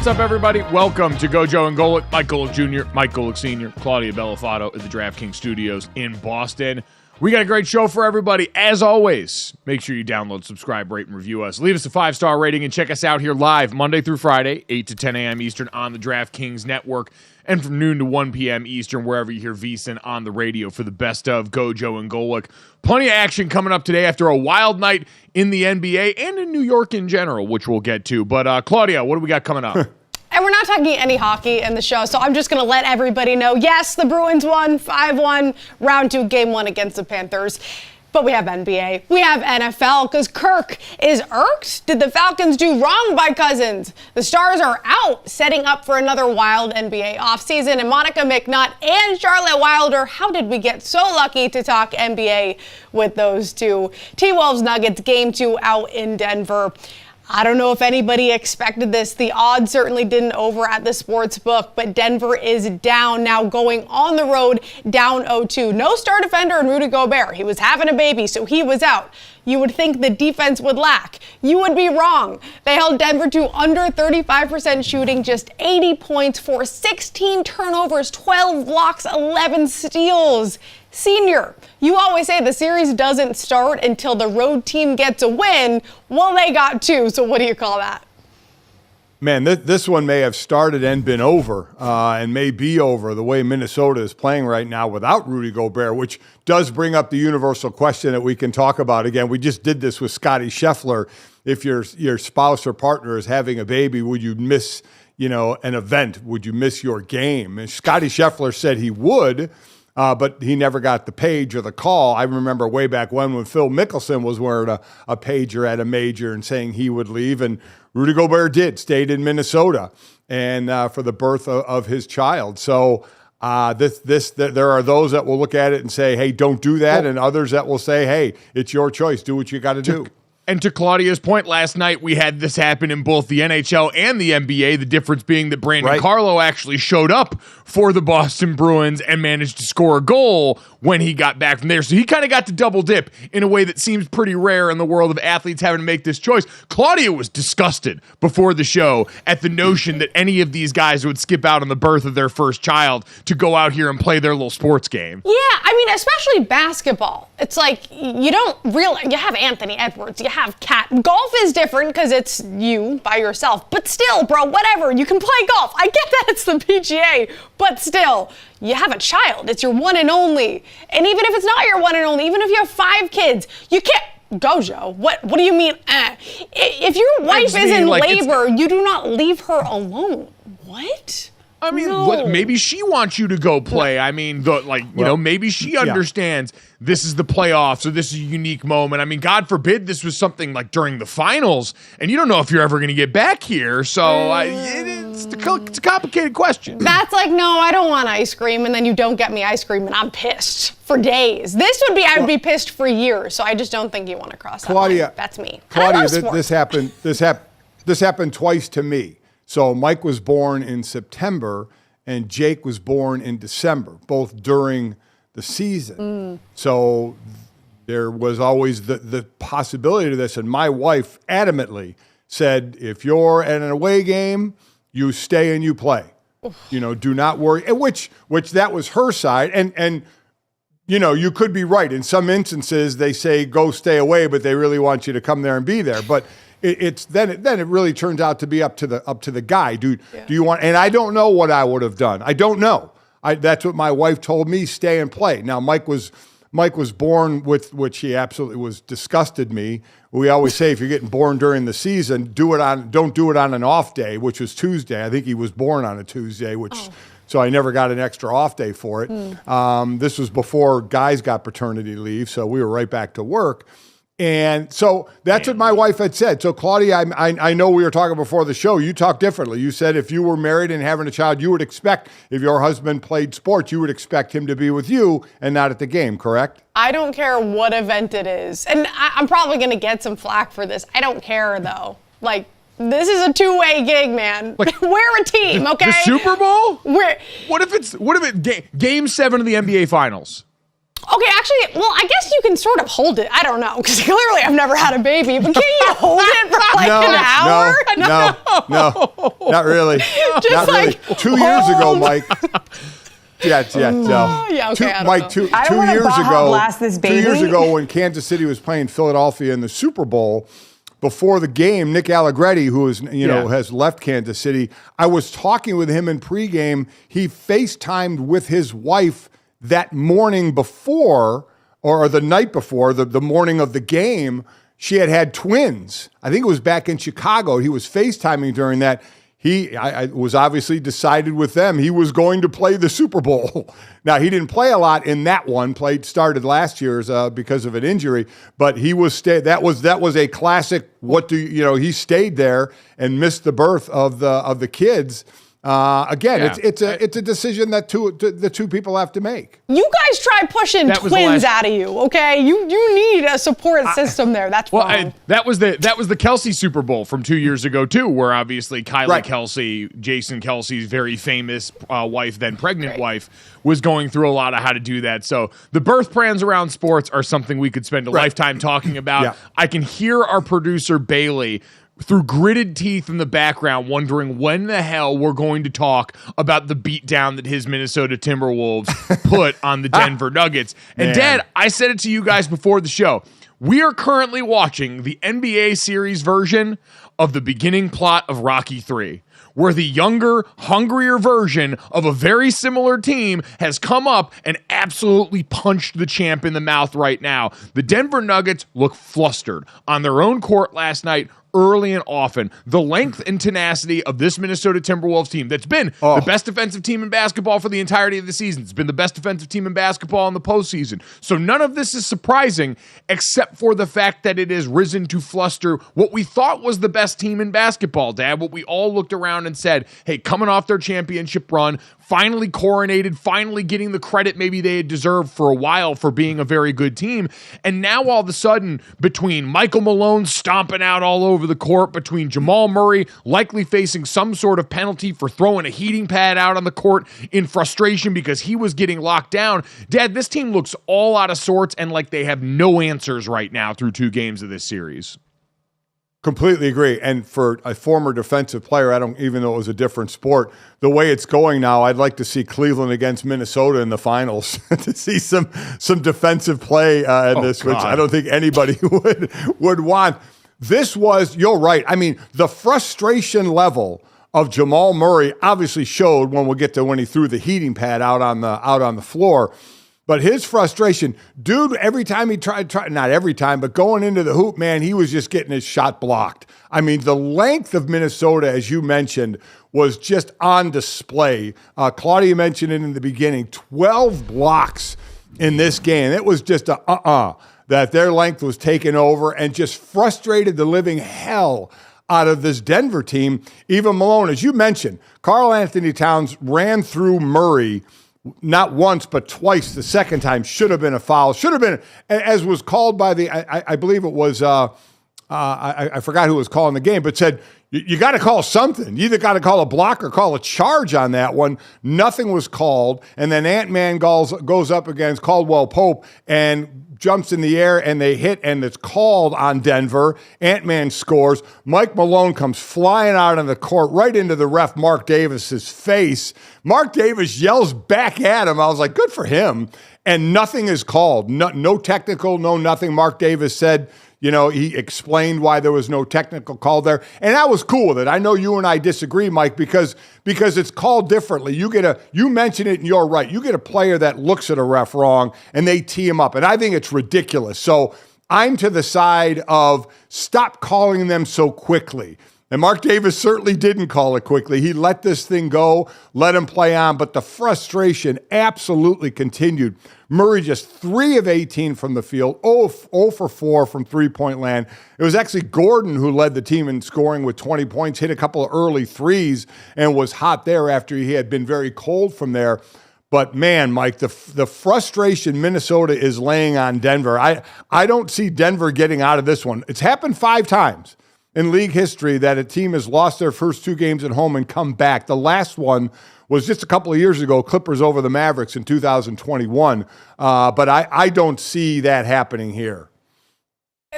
What's up, everybody? Welcome to GoJo and Golic. Mike Golic Jr., Mike Golic Sr., Claudia Bellafato at the DraftKings studios in Boston. We got a great show for everybody. As always, make sure you download, subscribe, rate, and review us. Leave us a 5-star rating and check us out here live Monday through Friday, 8 to 10 a.m. Eastern on the DraftKings network, and from noon to 1 p.m. Eastern, wherever you hear VSiN on the radio for the best of GoJo and Golic. Plenty of action coming up today after a wild night in the NBA and in New York in general, which we'll get to. But Claudia, what do we got coming up? And we're not talking any hockey in the show, so I'm just going to let everybody know, yes, the Bruins won 5-1, round 2, game 1 against the Panthers. But we have NBA, we have NFL, because Kirk is irked. Did the Falcons do wrong by Cousins? The Stars are out, setting up for another wild NBA offseason. And Monica McNutt and Charlotte Wilder, how did we get so lucky to talk NBA with those two? T-Wolves Nuggets, game 2 out in Denver. I don't know if anybody expected this. The odds certainly didn't over at the sports book, but Denver is down now, going on the road, down 0-2. No star defender in Rudy Gobert. He was having a baby, so he was out. You would think the defense would lack. You would be wrong. They held Denver to under 35% shooting, just 80 points for 16 turnovers, 12 blocks, 11 steals. Senior, you always say the series doesn't start until the road team gets a win. Well, they got 2, so what do you call that? Man, this one may have started and been over and may be over the way Minnesota is playing right now without Rudy Gobert, which does bring up the universal question that we can talk about again. We just did this with Scottie Scheffler. If your spouse or partner is having a baby, would you miss, an event? Would you miss your game? And Scottie Scheffler said he would, but he never got the page or the call. I remember way back when Phil Mickelson was wearing a pager at a major and saying he would leave, and Rudy Gobert stayed in Minnesota and for the birth of his child. So there are those that will look at it and say, hey, don't do that, and others that will say, hey, it's your choice. Do what you got to do. And to Claudia's point, last night we had this happen in both the NHL and the NBA, the difference being that Brandon Carlo actually showed up for the Boston Bruins and managed to score a goal when he got back from there. So he kind of got to double dip in a way that seems pretty rare in the world of athletes having to make this choice. Claudia was disgusted before the show at the notion that any of these guys would skip out on the birth of their first child to go out here and play their little sports game. Yeah, I mean, especially basketball. It's like you don't realize, you have Anthony Edwards, you have Cat. Golf is different because it's you by yourself. But still, bro, whatever. You can play golf. I get that it's the PGA, but still, you have a child. It's your one and only. And even if it's not your one and only, even if you have 5 kids, you can't. GoJo, what do you mean? If your wife is in labor, you do not leave her alone. What? I mean, maybe she wants you to go play. I mean, maybe she understands this is the playoffs, or this is a unique moment. I mean, God forbid this was something like during the finals, and you don't know if you're ever going to get back here. So it's a complicated question. That's like, no, I don't want ice cream, and then you don't get me ice cream, and I'm pissed for days. I would be pissed for years. So I just don't think you want to cross that line. That's me. Claudia, this happened twice to me. So Mike was born in September and Jake was born in December, both during the season. So there was always the possibility of this. And my wife adamantly said, if you're at an away game, you stay and you play. Do not worry. And which that was her side. And you could be right. In some instances, they say, go stay away, but they really want you to come there and be there. But then it really turns out to be up to the guy. Do you want? And I don't know what I would have done. I don't know. That's what my wife told me. Stay and play. Now Mike was born with which he absolutely was disgusted me. We always say if you're getting born during the season, don't do it on an off day, which was Tuesday. I think he was born on a Tuesday, so I never got an extra off day for it. This was before guys got paternity leave, so we were right back to work. And so that's what my wife had said. So, Claudia, I know we were talking before the show. You talk differently. You said if you were married and having a child, you would expect, if your husband played sports, you would expect him to be with you and not at the game, correct? I don't care what event it is. And I'm probably going to get some flack for this. I don't care, though. Like, this is a two-way gig, man. We're a team, okay? The Super Bowl? What if it's Game 7 of the NBA Finals? Okay, actually, well, I guess you can sort of hold it. I don't know, because clearly I've never had a baby. But can you hold it for an hour? No, not really. Not really. 2 years ago, Mike. No. Yeah, okay. Mike, two years ago, when Kansas City was playing Philadelphia in the Super Bowl, before the game, Nick Allegretti, who is has left Kansas City, I was talking with him in pregame. He FaceTimed with his wife that morning before, or the night before, the morning of the game. She had twins. I think it was back in Chicago. He was FaceTiming during that. I was obviously decided with them he was going to play the Super Bowl. Now, he didn't play a lot in that one. Started last year's because of an injury, but he was that was a classic. He stayed there and missed the birth of the kids. It's a decision that the two people have to make. You guys try pushing twins out of you, okay? You need a support system there. That's wrong. That was the Kelsey Super Bowl from 2 years ago too, where obviously Kylie Kelsey, Jason Kelsey's very famous wife, then pregnant wife, was going through a lot of how to do that. So the birth plans around sports are something we could spend a lifetime talking about. Yeah. I can hear our producer Bailey through gritted teeth in the background, wondering when the hell we're going to talk about the beatdown that his Minnesota Timberwolves put on the Denver Nuggets. And Dad, I said it to you guys before the show. We are currently watching the NBA series version of the beginning plot of Rocky III, where the younger, hungrier version of a very similar team has come up and absolutely punched the champ in the mouth right now. The Denver Nuggets look flustered on their own court last night, early and often. The length and tenacity of this Minnesota Timberwolves team that's been the best defensive team in basketball for the entirety of the season. It's been the best defensive team in basketball in the postseason. So none of this is surprising except for the fact that it has risen to fluster what we thought was the best team in basketball, Dad. What we all looked around around and said, hey, coming off their championship run, finally coronated, finally getting the credit maybe they had deserved for a while for being a very good team. And now all of a sudden, between Michael Malone stomping out all over the court, between Jamal Murray likely facing some sort of penalty for throwing a heating pad out on the court in frustration because he was getting locked down, Dad, this team looks all out of sorts and like they have no answers right now through 2 games of this series. Completely agree. And for a former defensive player, I don't even know it was a different sport. The way it's going now, I'd like to see Cleveland against Minnesota in the finals to see some defensive play in this, which I don't think anybody would want. This was, you're right. I mean, the frustration level of Jamal Murray obviously showed when we'll get to when he threw the heating pad out on the floor. But his frustration, dude, every time he tried, not every time, but going into the hoop, man, he was just getting his shot blocked. I mean, the length of Minnesota, as you mentioned, was just on display. Claudia mentioned it in the beginning, 12 blocks in this game. It was just that their length was taken over and just frustrated the living hell out of this Denver team. Even Malone, as you mentioned, Karl Anthony Towns ran through Murray not once, but twice. The second time should have been a foul. Should have been, as was called by I believe it was, I forgot who was calling the game, but said, you got to call something. You either got to call a block or call a charge on that one. Nothing was called. And then Ant-Man goes up against Caldwell Pope and jumps in the air, and they hit, and it's called on Denver. Ant-Man scores. Mike Malone comes flying out on the court right into the ref, Mark Davis's face. Mark Davis yells back at him. I was like, good for him. And nothing is called. No technical, no nothing. Mark Davis said, he explained why there was no technical call there. And I was cool with it. I know you and I disagree, Mike, because it's called differently. You mention it and you're right. You get a player that looks at a ref wrong and they tee him up. And I think it's ridiculous. So I'm to the side of stop calling them so quickly. And Mark Davis certainly didn't call it quickly. He let this thing go, let him play on, but the frustration absolutely continued. Murray just 3 of 18 from the field, 0 for 4 from three-point land. It was actually Gordon who led the team in scoring with 20 points, hit a couple of early threes, and was hot there after he had been very cold from there. But man, Mike, the frustration Minnesota is laying on Denver, I don't see Denver getting out of this one. It's happened 5 times in league history that a team has lost their first 2 games at home and come back. The last one was just a couple of years ago, Clippers over the Mavericks in 2021. But I don't see that happening here.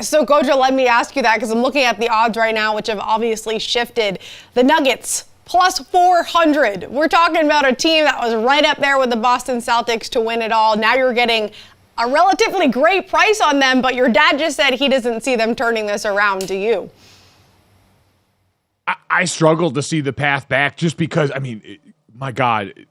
So, GoJo, let me ask you that because I'm looking at the odds right now, which have obviously shifted. The Nuggets, plus 400. We're talking about a team that was right up there with the Boston Celtics to win it all. Now you're getting a relatively great price on them, but your dad just said he doesn't see them turning this around. Do you? I struggle to see the path back just because, my God,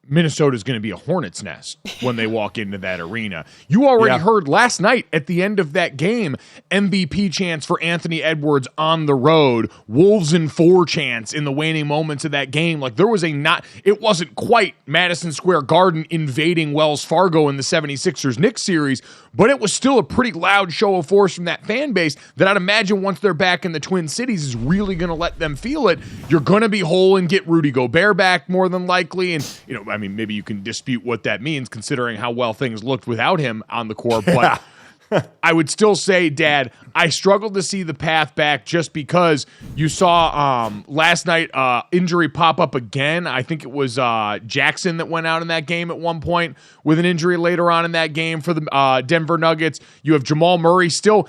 Minnesota is going to be a hornet's nest when they walk into that arena. You already heard last night at the end of that game, MVP chants for Anthony Edwards on the road, Wolves in 4 chants in the waning moments of that game. Like there was it wasn't quite Madison Square Garden invading Wells Fargo in the 76ers Knicks series, but it was still a pretty loud show of force from that fan base that I'd imagine once they're back in the Twin Cities is really going to let them feel it. You're going to be whole and get Rudy Gobert back more than likely. And, maybe you can dispute what that means considering how well things looked without him on the court. But I would still say, Dad, I struggled to see the path back just because you saw last night injury pop up again. I think it was Jackson that went out in that game at one point with an injury later on in that game for the Denver Nuggets. You have Jamal Murray still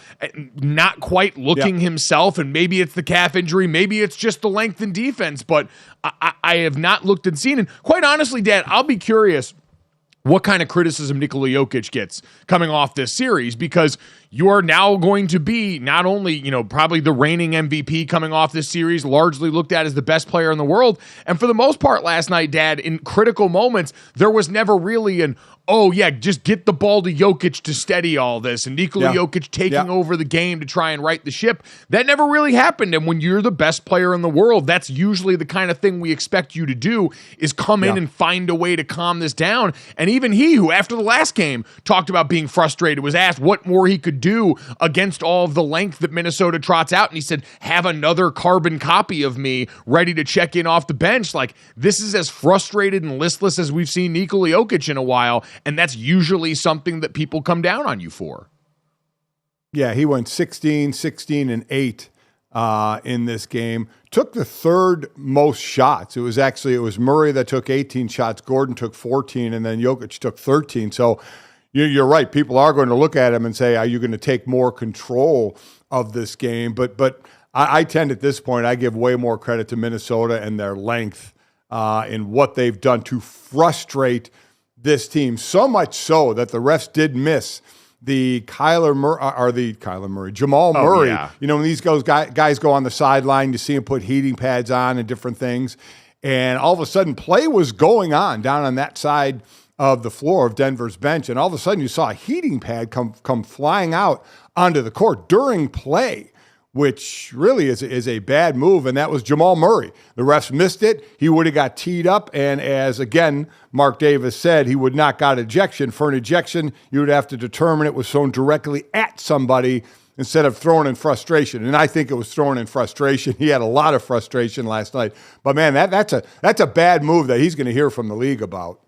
not quite looking himself, and maybe it's the calf injury, maybe it's just the length in defense, but I have not looked and seen. And quite honestly, Dad, I'll be curious what kind of criticism Nikola Jokic gets coming off this series, because you are now going to be not only, probably the reigning MVP coming off this series, largely looked at as the best player in the world. And for the most part last night, Dad, in critical moments, there was never really just get the ball to Jokic to steady all this, and Nikola Jokic taking over the game to try and right the ship. That never really happened. And when you're the best player in the world, that's usually the kind of thing we expect you to do, is come in and find a way to calm this down. And even he, who after the last game talked about being frustrated, was asked what more he could could do against all of the length that Minnesota trots out. And he said, have another carbon copy of me ready to check in off the bench. Like, this is as frustrated and listless as we've seen Nikola Jokic in a while. And that's usually something that people come down on you for. Yeah, he went 16, 16, and 8 in this game. Took the third most shots. It was Murray that took 18 shots. Gordon took 14, and then Jokic took 13. So you're right. People are going to look at him and say, are you going to take more control of this game? But I tend at this point, I give way more credit to Minnesota and their length in what they've done to frustrate this team. So much so that the refs did miss Jamal Murray. Yeah. You know, when these guys go on the sideline, you see him put heating pads on and different things. And all of a sudden, play was going on down on that side of the floor of Denver's bench. And all of a sudden, you saw a heating pad come flying out onto the court during play, which really is a bad move, and that was Jamal Murray. The refs missed it. He would have got teed up, and as, again, Mark Davis said, he would not got ejection. For an ejection, you would have to determine it was thrown directly at somebody instead of thrown in frustration, and I think it was thrown in frustration. He had a lot of frustration last night. But, man, that's a bad move that he's going to hear from the league about.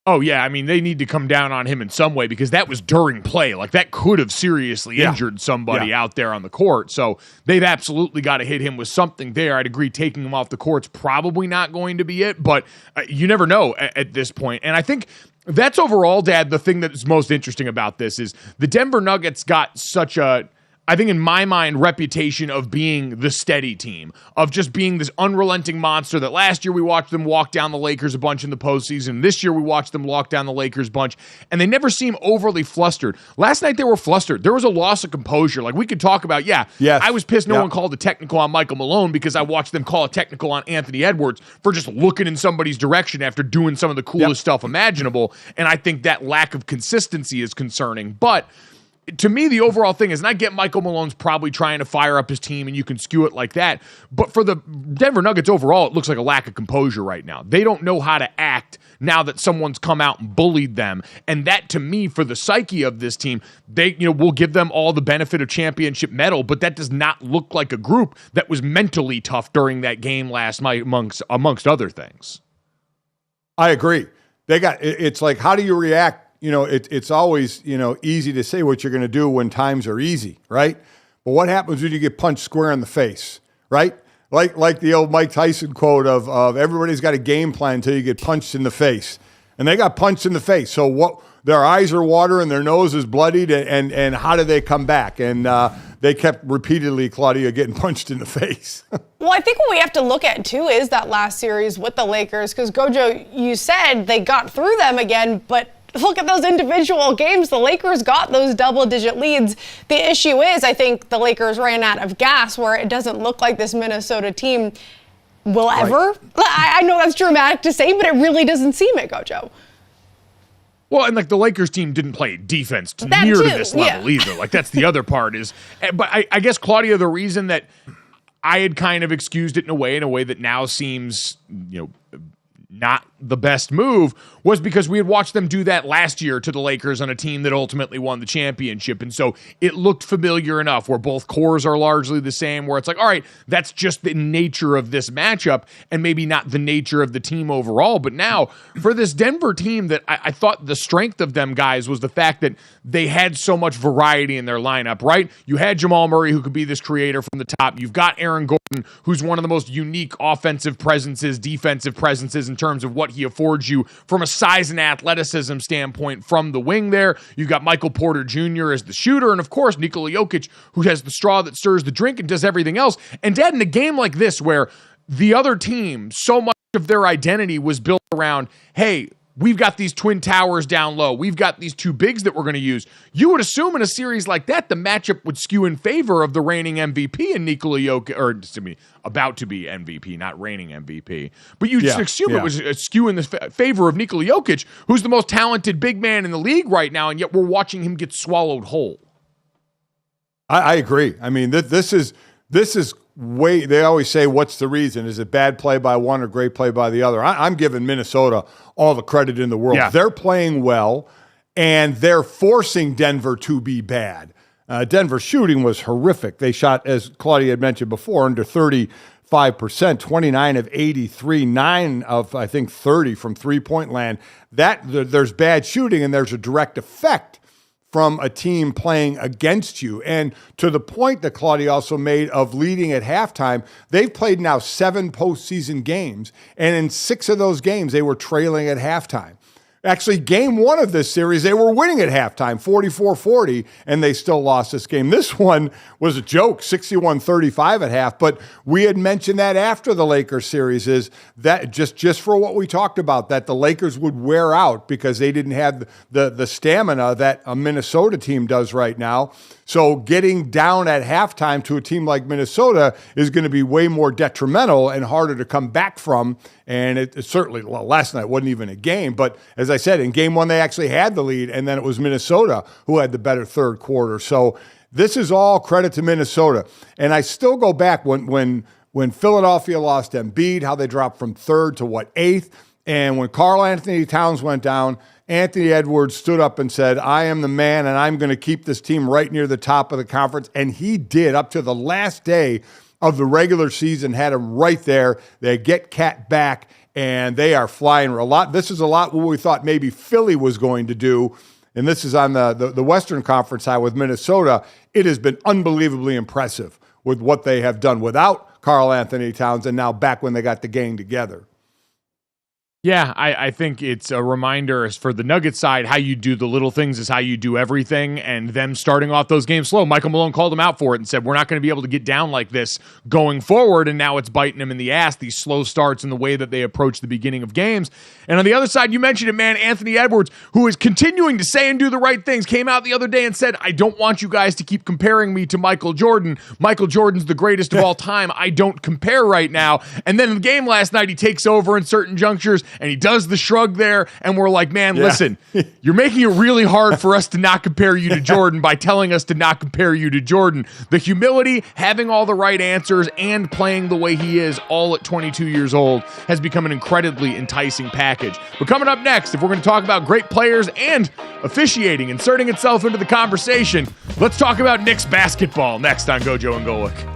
Oh, yeah. I mean, they need to come down on him in some way because that was during play. Like, that could have seriously injured somebody out there on the court. So they've absolutely got to hit him with something there. I'd agree taking him off the court's probably not going to be it, but you never know at this point. And I think that's overall, Dad, the thing that's most interesting about this is the Denver Nuggets got such a, I think in my mind, reputation of being the steady team, of just being this unrelenting monster that last year we watched them walk down the Lakers a bunch in the postseason. This year we watched them lock down the Lakers bunch, and they never seem overly flustered. Last night they were flustered. There was a loss of composure. Like we could talk about, I was pissed no one called a technical on Michael Malone because I watched them call a technical on Anthony Edwards for just looking in somebody's direction after doing some of the coolest stuff imaginable, and I think that lack of consistency is concerning. But to me, the overall thing is, and I get Michael Malone's probably trying to fire up his team and you can skew it like that, but for the Denver Nuggets overall, it looks like a lack of composure right now. They don't know how to act now that someone's come out and bullied them. And that, to me, for the psyche of this team, they, will give them all the benefit of championship medal, but that does not look like a group that was mentally tough during that game last night amongst other things. I agree. It's like, how do you react? It's always, easy to say what you're going to do when times are easy, right? But what happens when you get punched square in the face, right? Like the old Mike Tyson quote of everybody's got a game plan until you get punched in the face. And they got punched in the face. So what? Their eyes are watering, their nose is bloodied, and how do they come back? And they kept repeatedly, Claudia, getting punched in the face. Well, I think what we have to look at, too, is that last series with the Lakers. Because, Gojo, you said they got through them again, but look at those individual games. The Lakers got those double-digit leads. The issue is, I think the Lakers ran out of gas, where it doesn't look like this Minnesota team will ever. I know that's dramatic to say, but it really doesn't seem it, Gojo. Well, and the Lakers team didn't play defense to this level either. That's the other part is, but I guess, Claudia, the reason that I had kind of excused it in a way that now seems, not the best move was because we had watched them do that last year to the Lakers on a team that ultimately won the championship. And so it looked familiar enough where both cores are largely the same, where it's like, all right, that's just the nature of this matchup and maybe not the nature of the team overall. But now for this Denver team that I thought the strength of them guys was the fact that they had so much variety in their lineup, right? You had Jamal Murray, who could be this creator from the top. You've got Aaron Gordon, who's one of the most unique offensive presences, defensive presences in terms of what he affords you from a size and athleticism standpoint from the wing there. You've got Michael Porter Jr. as the shooter, and of course, Nikola Jokic, who has the straw that stirs the drink and does everything else. And Dad, in a game like this where the other team, so much of their identity was built around, hey, we've got these twin towers down low. We've got these two bigs that we're going to use. You would assume in a series like that, the matchup would skew in favor of the reigning MVP in Nikola Jokic, or excuse me, about to be MVP, not reigning MVP. But you'd assume it was skew in the favor of Nikola Jokic, who's the most talented big man in the league right now, and yet we're watching him get swallowed whole. I agree. I mean, this is way, they always say, what's the reason? Is it bad play by one or great play by the other? I'm giving Minnesota all the credit in the world. Yeah. They're playing well, and they're forcing Denver to be bad. Denver's shooting was horrific. They shot, as Claudia had mentioned before, under 35%, 29 of 83, 9 of, I think, 30 from three-point land. There's bad shooting, and there's a direct effect from a team playing against you. And to the point that Claudia also made of leading at halftime, they've played now 7 postseason games, and in 6 of those games, they were trailing at halftime. Actually, game 1 of this series, they were winning at halftime, 44-40, and they still lost this game. This one was a joke, 61-35 at half, but we had mentioned that after the Lakers series is that just for what we talked about, that the Lakers would wear out because they didn't have the stamina that a Minnesota team does right now. So getting down at halftime to a team like Minnesota is going to be way more detrimental and harder to come back from. And it certainly, last night wasn't even a game. But as I said, in game 1, they actually had the lead, and then it was Minnesota who had the better third quarter. So this is all credit to Minnesota. And I still go back when Philadelphia lost Embiid, how they dropped from 3rd to 8th. And when Karl Anthony Towns went down, Anthony Edwards stood up and said, I am the man, and I'm going to keep this team right near the top of the conference. And he did up to the last day of the regular season, had him right there. They get Cat back, and they are flying a lot. This is a lot what we thought maybe Philly was going to do. And this is on the Western Conference side with Minnesota. It has been unbelievably impressive with what they have done without Karl Anthony Towns and now back when they got the gang together. Yeah, I think it's a reminder as for the Nuggets side, how you do the little things is how you do everything, and them starting off those games slow. Michael Malone called him out for it and said, we're not going to be able to get down like this going forward, and now it's biting him in the ass, these slow starts and the way that they approach the beginning of games. And on the other side, you mentioned it, man, Anthony Edwards, who is continuing to say and do the right things, came out the other day and said, I don't want you guys to keep comparing me to Michael Jordan. Michael Jordan's the greatest of all time. I don't compare right now. And then in the game last night, he takes over in certain junctures, and he does the shrug there, and we're like, man, listen, you're making it really hard for us to not compare you to Jordan by telling us to not compare you to Jordan. The humility, having all the right answers, and playing the way he is all at 22 years old has become an incredibly enticing package. But coming up next, if we're going to talk about great players and officiating inserting itself into the conversation, let's talk about Knicks basketball next on GoJo and Golic.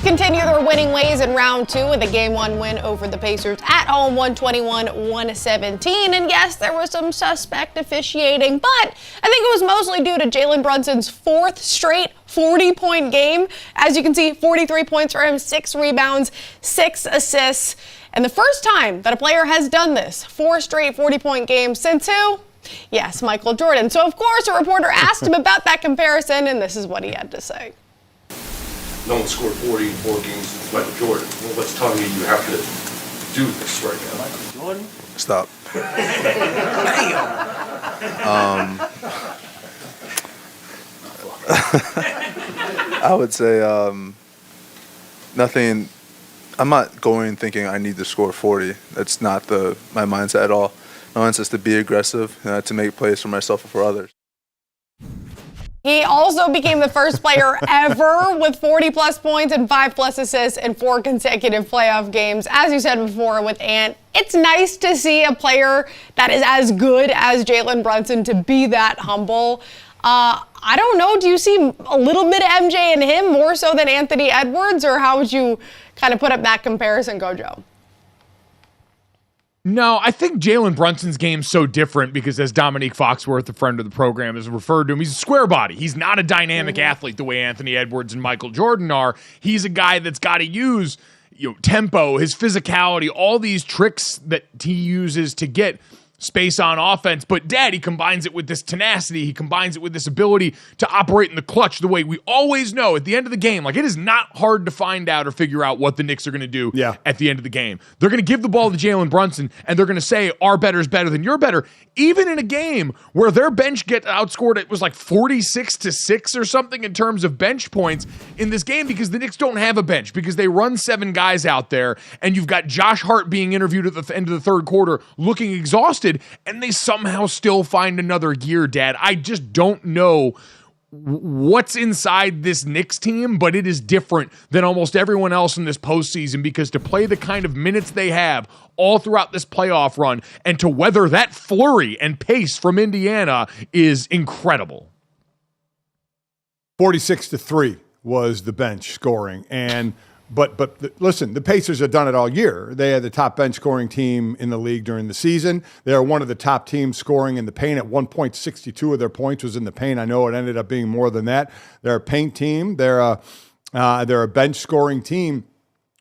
continue their winning ways in round 2 with a Game 1 win over the Pacers at home, 121-117. And yes, there was some suspect officiating, but I think it was mostly due to Jalen Brunson's 4th straight 40-point game. As you can see, 43 points for him, 6 rebounds, 6 assists. And the first time that a player has done this, 4 straight 40-point games since who? Yes, Michael Jordan. So, of course, a reporter asked him about that comparison, and this is what he had to say. No one scored 40 in 4 games since Michael Jordan. Well, what's telling you have to do this right now? Michael Jordan? Stop. I would say nothing. I'm not going thinking I need to score 40. That's not my mindset at all. My mindset is to be aggressive, to make plays for myself and for others. He also became the first player ever with 40-plus points and 5-plus assists in 4 consecutive playoff games. As you said before with Ant, it's nice to see a player that is as good as Jalen Brunson to be that humble. I don't know, do you see a little bit of MJ in him more so than Anthony Edwards, or how would you kind of put up that comparison, GoJo? No, I think Jalen Brunson's game's so different because, as Dominique Foxworth, a friend of the program, has referred to him, he's a square body. He's not a dynamic athlete the way Anthony Edwards and Michael Jordan are. He's a guy that's got to use tempo, his physicality, all these tricks that he uses to get space on offense, but he combines it with this tenacity. He combines it with this ability to operate in the clutch the way we always know at the end of the game. Like, it is not hard to find out or figure out what the Knicks are going to do at the end of the game. They're going to give the ball to Jalen Brunson, and they're going to say, our better is better than your better, even in a game where their bench get outscored. It was like 46-6 or something in terms of bench points in this game, because the Knicks don't have a bench, because they run 7 guys out there, and you've got Josh Hart being interviewed at the end of the third quarter looking exhausted, and they somehow still find another gear, Dad. I just don't know what's inside this Knicks team, but it is different than almost everyone else in this postseason, because to play the kind of minutes they have all throughout this playoff run and to weather that flurry and pace from Indiana is incredible. 46-3 was the bench scoring, But listen, the Pacers have done it all year. They had the top bench scoring team in the league during the season. They are one of the top teams scoring in the paint. At 1.62 of their points was in the paint. I know it ended up being more than that. They're a paint team. They're a bench scoring team.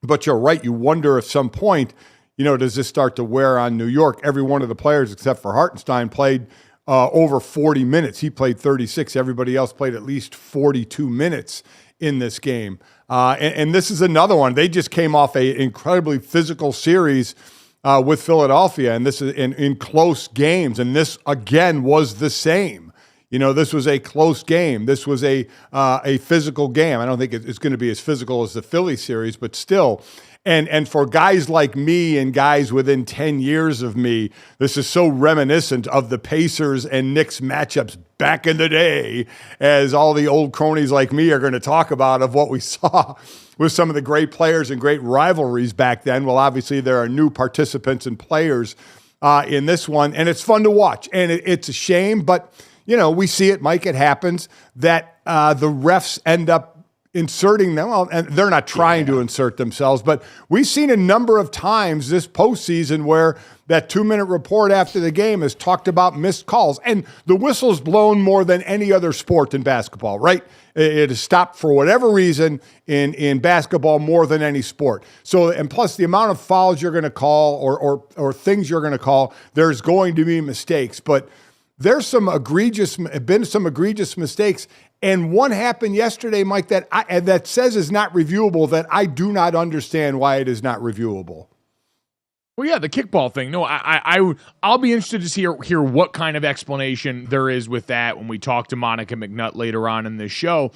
But you're right. You wonder at some point, does this start to wear on New York? Every one of the players except for Hartenstein played over 40 minutes. He played 36. Everybody else played at least 42 minutes in this game. And this is another one. They just came off an incredibly physical series with Philadelphia, and this is in close games. And this, again, was the same. This was a close game. This was a physical game. I don't think it's going to be as physical as the Philly series, but still. And for guys like me and guys within 10 years of me, this is so reminiscent of the Pacers and Knicks matchups back in the day, as all the old cronies like me are going to talk about, of what we saw with some of the great players and great rivalries back then. Well, obviously there are new participants and players in this one, and it's fun to watch. And it's a shame, but, we see it, Mike, it happens, that the refs end up inserting them, and they're not trying to insert themselves, but we've seen a number of times this postseason where that 2-minute report after the game has talked about missed calls, and the whistle's blown more than any other sport in basketball, right? It has stopped for whatever reason in basketball more than any sport. So, and plus the amount of fouls you're going to call or things you're going to call, there's going to be mistakes, but there's some egregious mistakes. And one happened yesterday, Mike, that says is not reviewable, that I do not understand why it is not reviewable. Well, yeah, the kickball thing. No, I'll be interested to hear what kind of explanation there is with that when we talk to Monica McNutt later on in this show.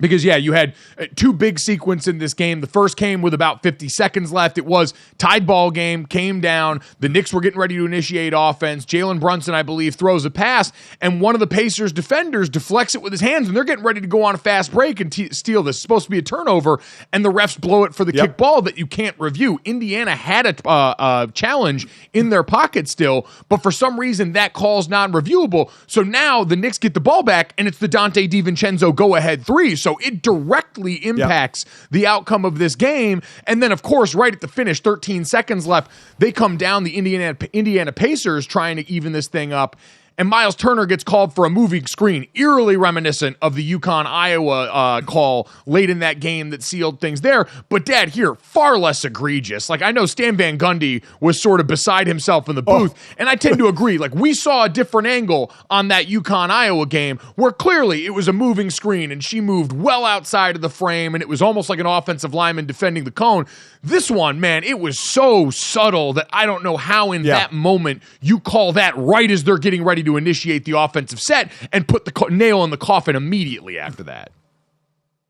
Because, you had 2 big sequences in this game. The first came with about 50 seconds left. It was tied ball game, came down. The Knicks were getting ready to initiate offense. Jalen Brunson, I believe, throws a pass, and one of the Pacers defenders deflects it with his hands, and they're getting ready to go on a fast break and steal this. It's supposed to be a turnover, and the refs blow it for the kick ball that you can't review. Indiana had a challenge in their pocket still, but for some reason that call's non-reviewable. So now the Knicks get the ball back, and it's the Dante DiVincenzo go-ahead 3. So So it directly impacts the outcome of this game. And then, of course, right at the finish, 13 seconds left, they come down, the Indiana Pacers, trying to even this thing up. And Miles Turner gets called for a moving screen, eerily reminiscent of the UConn-Iowa call late in that game that sealed things there. But, Dad, here, far less egregious. Like, I know Stan Van Gundy was sort of beside himself in the booth, and I tend to agree. Like, we saw a different angle on that UConn-Iowa game where clearly it was a moving screen, and she moved well outside of the frame, and it was almost like an offensive lineman defending the cone. This one, man, it was so subtle that I don't know how in that moment you call that right as they're getting ready to initiate the offensive set and put the nail in the coffin immediately after that.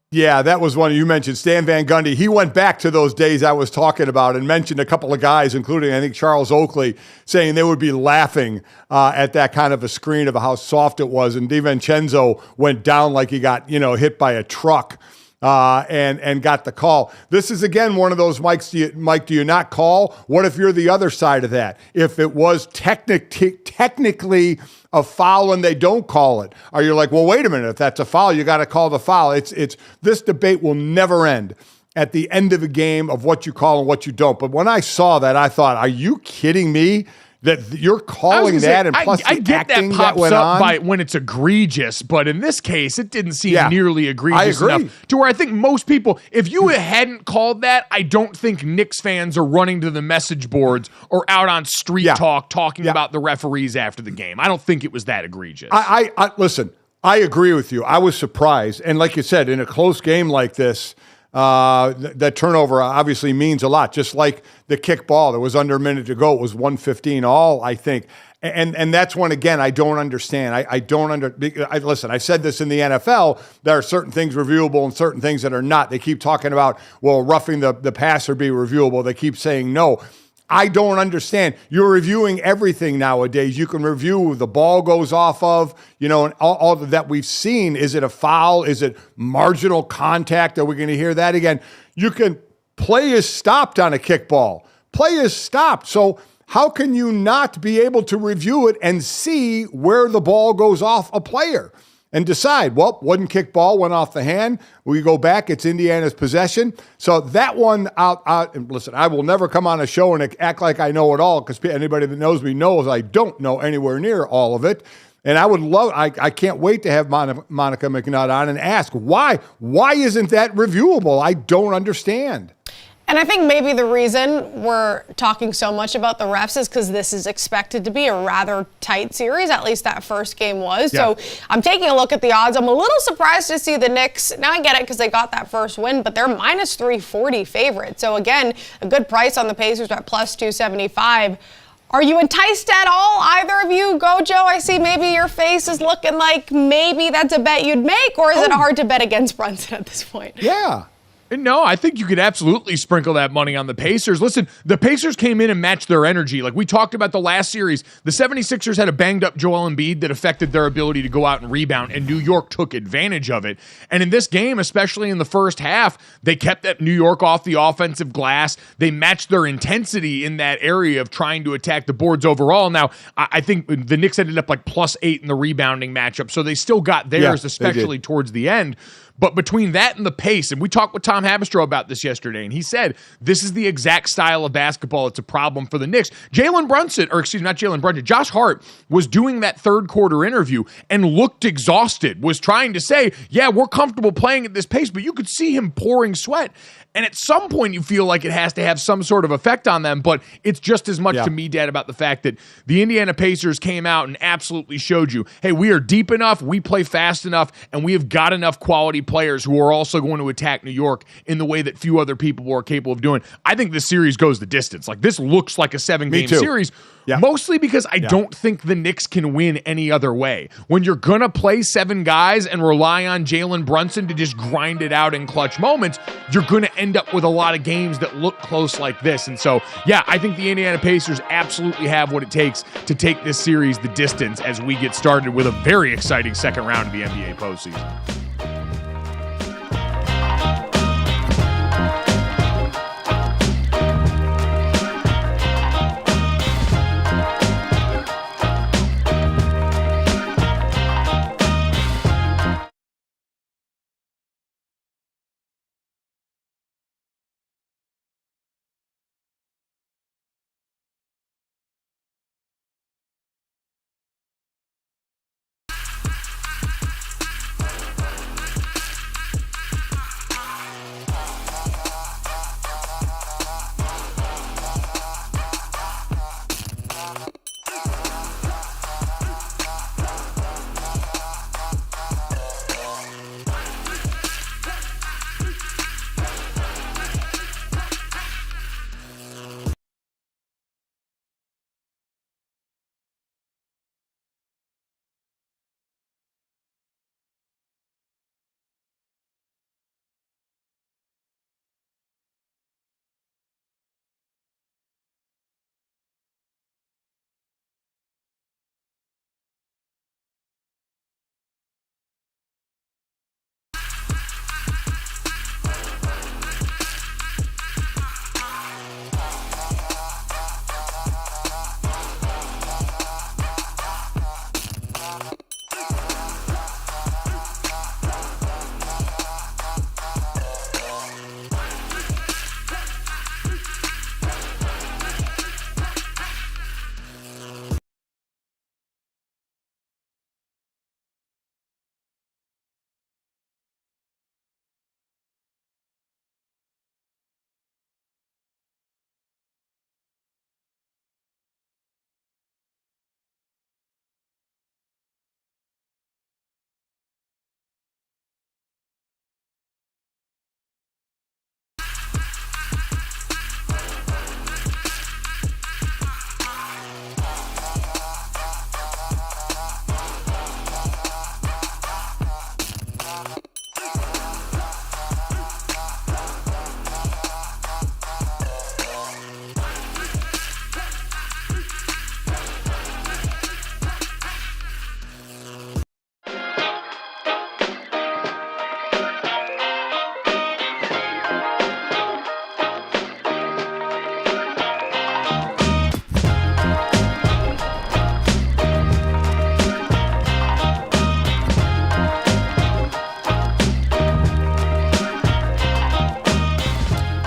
Yeah, that was one you mentioned, Stan Van Gundy. He went back to those days I was talking about and mentioned a couple of guys, including, I think, Charles Oakley, saying they would be laughing at that kind of a screen of how soft it was. And DiVincenzo went down like he got, hit by a truck. And got the call. This is, again, one of those, Mike, do you not call? What if you're the other side of that? If it was technically a foul and they don't call it, are you like, well, wait a minute, if that's a foul, you got to call the foul. It's this debate will never end at the end of a game of what you call and what you don't. But when I saw that, I thought, are you kidding me? That you're calling that, and plus I the get acting that pops that went up on. by when it's egregious, but in this case, it didn't seem nearly egregious I agree. enough to where I think most people, if you hadn't called that, I don't think Knicks fans are running to the message boards or out on street talk talking about the referees after the game. I don't think it was that egregious. I listen, I agree with you. I was surprised, and like you said, in a close game like this, that turnover obviously means a lot. Just like the kick ball, there was under a minute to go. It was 1:15 all, I think. And that's one, again, I don't understand. Listen, I said this in the NFL. There are certain things reviewable and certain things that are not. They keep talking about, well, roughing the passer be reviewable. They keep saying no. I don't understand. You're reviewing everything nowadays. You can review the ball goes off of, and all that we've seen. Is it a foul? Is it marginal contact? Are we going to hear that again? You can play is stopped on a kickball. Play is stopped. So how can you not be able to review it and see where the ball goes off a player? And decide, well, wasn't kickball, went off the hand. We go back, it's Indiana's possession. So that one out. And listen, I will never come on a show and act like I know it all, because anybody that knows me knows I don't know anywhere near all of it. And I would love, I can't wait to have Monica McNutt on and ask, why isn't that reviewable? I don't understand. And I think maybe the reason we're talking so much about the refs is because this is expected to be a rather tight series. At least that first game was. Yeah. So I'm taking a look at the odds. I'm a little surprised to see the Knicks. Now I get it because they got that first win, but they're minus 340 favorite. So again, a good price on the Pacers at plus 275. Are you enticed at all, either of you? GoJo, I see maybe your face is looking like maybe that's a bet you'd make, or is it hard to bet against Brunson at this point? Yeah. No, I think you could absolutely sprinkle that money on the Pacers. Listen, the Pacers came in and matched their energy. Like we talked about the last series, the 76ers had a banged up Joel Embiid that affected their ability to go out and rebound, and New York took advantage of it. And in this game, especially in the first half, they kept that New York off the offensive glass. They matched their intensity in that area of trying to attack the boards overall. Now, I think the Knicks ended up like +8 in the rebounding matchup, so they still got theirs, especially towards the end. But between that and the pace, and we talked with Tom Habistro about this yesterday, and he said this is the exact style of basketball. It's a problem for the Knicks. Josh Hart was doing that third quarter interview and looked exhausted, was trying to say, yeah, we're comfortable playing at this pace, but you could see him pouring sweat. And at some point you feel like it has to have some sort of effect on them, but it's just as much to me, Dad, about the fact that the Indiana Pacers came out and absolutely showed you, hey, we are deep enough, we play fast enough, and we have got enough quality players who are also going to attack New York in the way that few other people are capable of doing. I think this series goes the distance. Like, this looks like a 7-game series. Yeah. Mostly because I don't think the Knicks can win any other way. When you're going to play 7 guys and rely on Jalen Brunson to just grind it out in clutch moments, you're going to end up with a lot of games that look close like this. And so, yeah, I think the Indiana Pacers absolutely have what it takes to take this series the distance as we get started with a very exciting second round of the NBA postseason.